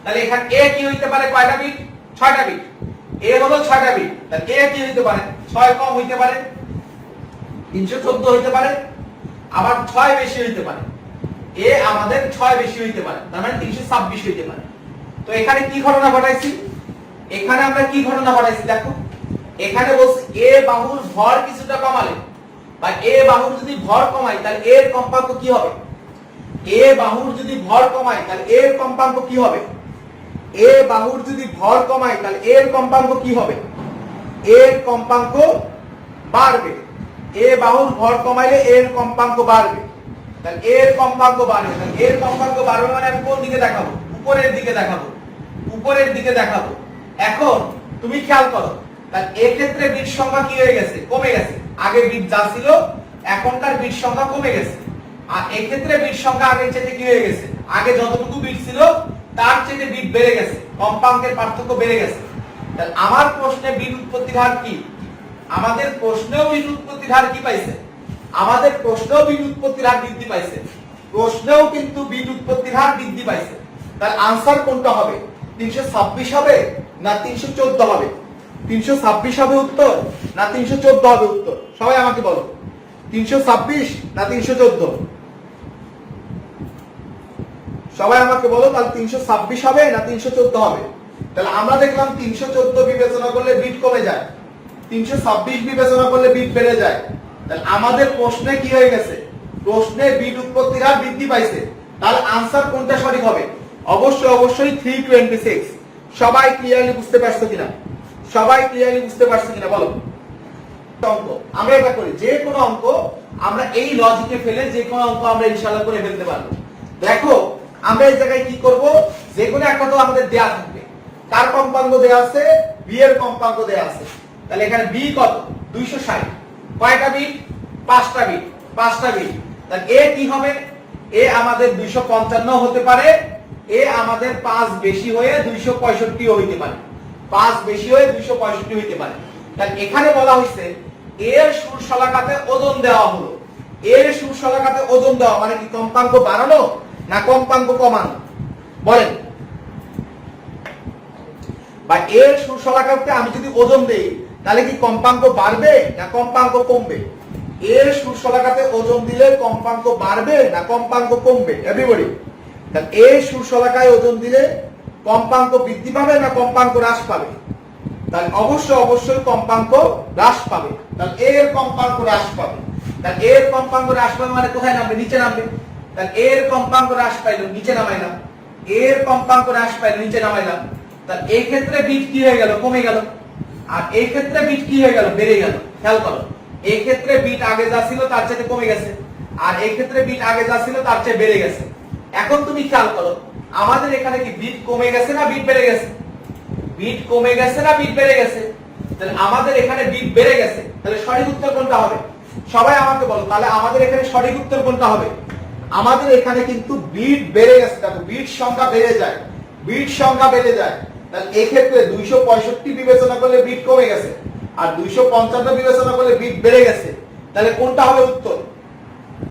তাহলে এখানে এ কি হইতে পারে? কয়টা বিট? 6টা বিট। এ হলো 6টা বিট। তাহলে এ কি হইতে পারে? 6 কম হইতে পারে, 314 হইতে পারে, আবার 6 বেশি হইতে পারে। এ আমাদের 6 বেশি হইতে পারে, তার মানে 326 হইতে পারে। তো এখানে কি ঘটনা ঘটাইছি? এখানে আমরা কি ঘটনা ঘটাইছি দেখো। এখানে বলছি এ বাহুর ভর কিছুটা কমালে, বা এ বাহুর যদি ভর কমাই তাহলে এর কম্পাঙ্ক কি হবে? এ বাহুর যদি ভর কমাই তাহলে এর কম্পাঙ্ক কি হবে? এ বাহুর যদি ভর কমাই তাহলে এর কম্পাঙ্ক কি হবে? এর কম্পাঙ্ক বাড়বে। এ বাহুর ভর কমাইলে এর কম্পাঙ্ক বাড়বে। তাহলে এর কম্পাঙ্ক বাড়বে। তাহলে এর কম্পাঙ্ক বাড়বে মানে আমি কোন দিকে দেখাবো? উপরের দিকে দেখাবো। উপরের দিকে দেখাবো। এখন তুমি খেয়াল করো, তাহলে এই ক্ষেত্রে বিট সংখ্যা কি হয়ে গেছে? কমে গেছে। আগে বিট যা ছিল এখনকার বিট সংখ্যা কমে গেছে। আর এই ক্ষেত্রে বিট সংখ্যা আগের চাইতে কি হয়ে গেছে? আগে যতটুকু বিট ছিল তার চাইতে বিট বেড়ে গেছে, কম্পাঙ্কের পার্থক্য বেড়ে গেছে। তাহলে আমার প্রশ্নে বিট উৎপত্তির হার কি? আমাদের প্রশ্নেও বিট উৎপত্তির হার কি পাইছে? আমাদের প্রশ্নেও বিট উৎপত্তির হার বৃদ্ধি পাইছে। প্রশ্নেও কিন্তু বিট উৎপত্তির হার বৃদ্ধি পাইছে। তাহলে আনসার কোনটা হবে? 326 হবে না 314 হবে? 326 হবে উত্তর না 314 হবে উত্তর? সবাই আমাকে বলো 326 না 314? সবাই আমাকে বলো তাহলে 326 হবে না 314 হবে? তাহলে আমরা দেখলাম 314 বিবেচনা করলে বিট কমে যায়, 326 বিবেচনা করলে বিট বেড়ে যায়। তাহলে আমাদের প্রশ্নে কি হয়ে গেছে, প্রশ্নে বিট উৎপত্তির হার বৃদ্ধি পাইছে। তাহলে আনসার কোনটা সঠিক হবে? অবশ্যই 326। সবাই ক্লিয়ারলি বুঝতে পারছো কিনা? সবাই ক্লিয়ারলি বুঝতে পারছো কিনা বলো? অঙ্ক আমরা এটা করি, যে কোনো অঙ্ক আমরা এই লজিকে ফেলে যে কোনো অঙ্ক আমরা ইনশাআল্লাহ করে ফেলতে পারবো। দেখো আমরা এই জায়গায় কি করব, যে কোনো একটা তো আমাদের দেয়া থাকবে। কার কম্পাঙ্ক দেয়া আছে? বি এর কম্পাঙ্ক দেয়া আছে। তাহলে এখানে বি কত? 260। কয়টা বিট? 5টা বিট। 5টা বিট। তাহলে এ কি হবে? এ আমাদের 255 হতে পারে, এ আমাদের 5 বেশি হয়ে 265 হইতে পারে, 5 বেশি হয়ে 265 হইতে পারে। তাহলে এখানে বলা হয়েছে এর সুর শলাকাতে ওজন দেওয়া হলো। এর সুর শলাকাতে ওজন দেওয়া মানে কি কম্পাঙ্ক বাড়ানো না কম্পাঙ্ক কমানো? বলেন। বা এর সুর শলাকাতে আমি যদি ওজন দেই তাহলে কি কম্পাঙ্ক বাড়বে না কম্পাঙ্ক কমবে? এর সুর শলাকাতে ওজন দিলে কম্পাঙ্ক বাড়বে না কম্পাঙ্ক কমবে? এভরিবডি। তাহলে এর সুর শলাকায় ওজন দিলে কম্পাঙ্ক বৃদ্ধি পাবে না কম্পাঙ্ক হ্রাস পাবে? তাহলে অবশ্যই কম্পাঙ্ক হ্রাস পাবে। তাহলে এর কম্পাঙ্ক হ্রাস পাবে। তাহলে এর কম্পাঙ্ক হ্রাস পাবে মানে কোথায় নামবে? নিচে নামবে। তাহলে এর কম্পাঙ্ক হ্রাস পাইলো, নিচে নামাইলাম। এর কম্পাঙ্ক হ্রাস পাইলো, নিচে নামাইলাম। তাহলে এই ক্ষেত্রে বিট কি হয়ে গেল? কমে গেল। আর এই ক্ষেত্রে বিট কি হয়ে গেল? বেড়ে গেল। খেয়াল করো, এই ক্ষেত্রে বিট আগে যা ছিল তার চেয়ে কমে গেছে, আর এই ক্ষেত্রে বিট আগে যা ছিল তার চেয়ে বেড়ে গেছে। এখন তুমি খেয়াল করো, আমাদের এখানে কি বিট কমে গেছে না বিট বেড়ে গেছে? বিট কমে গেছে না বিট বেড়ে গেছে? তাহলে আমাদের এখানে বিট বেড়ে গেছে। তাহলে সঠিক উত্তর কোনটা হবে? সবাই আমাকে বলো, তাহলে আমাদের এখানে সঠিক উত্তর কোনটা হবে? আমাদের এখানে কিন্তু বিট বেড়ে গেছে। দেখো বিট সংখ্যা বেড়ে যায়, বিট সংখ্যা বেড়ে যায়। তাহলে এই ক্ষেত্রে 265 বিবেচনা করলে বিট কমে গেছে, আর 255 বিবেচনা করলে বিট বেড়ে গেছে। তাহলে কোনটা হবে উত্তর?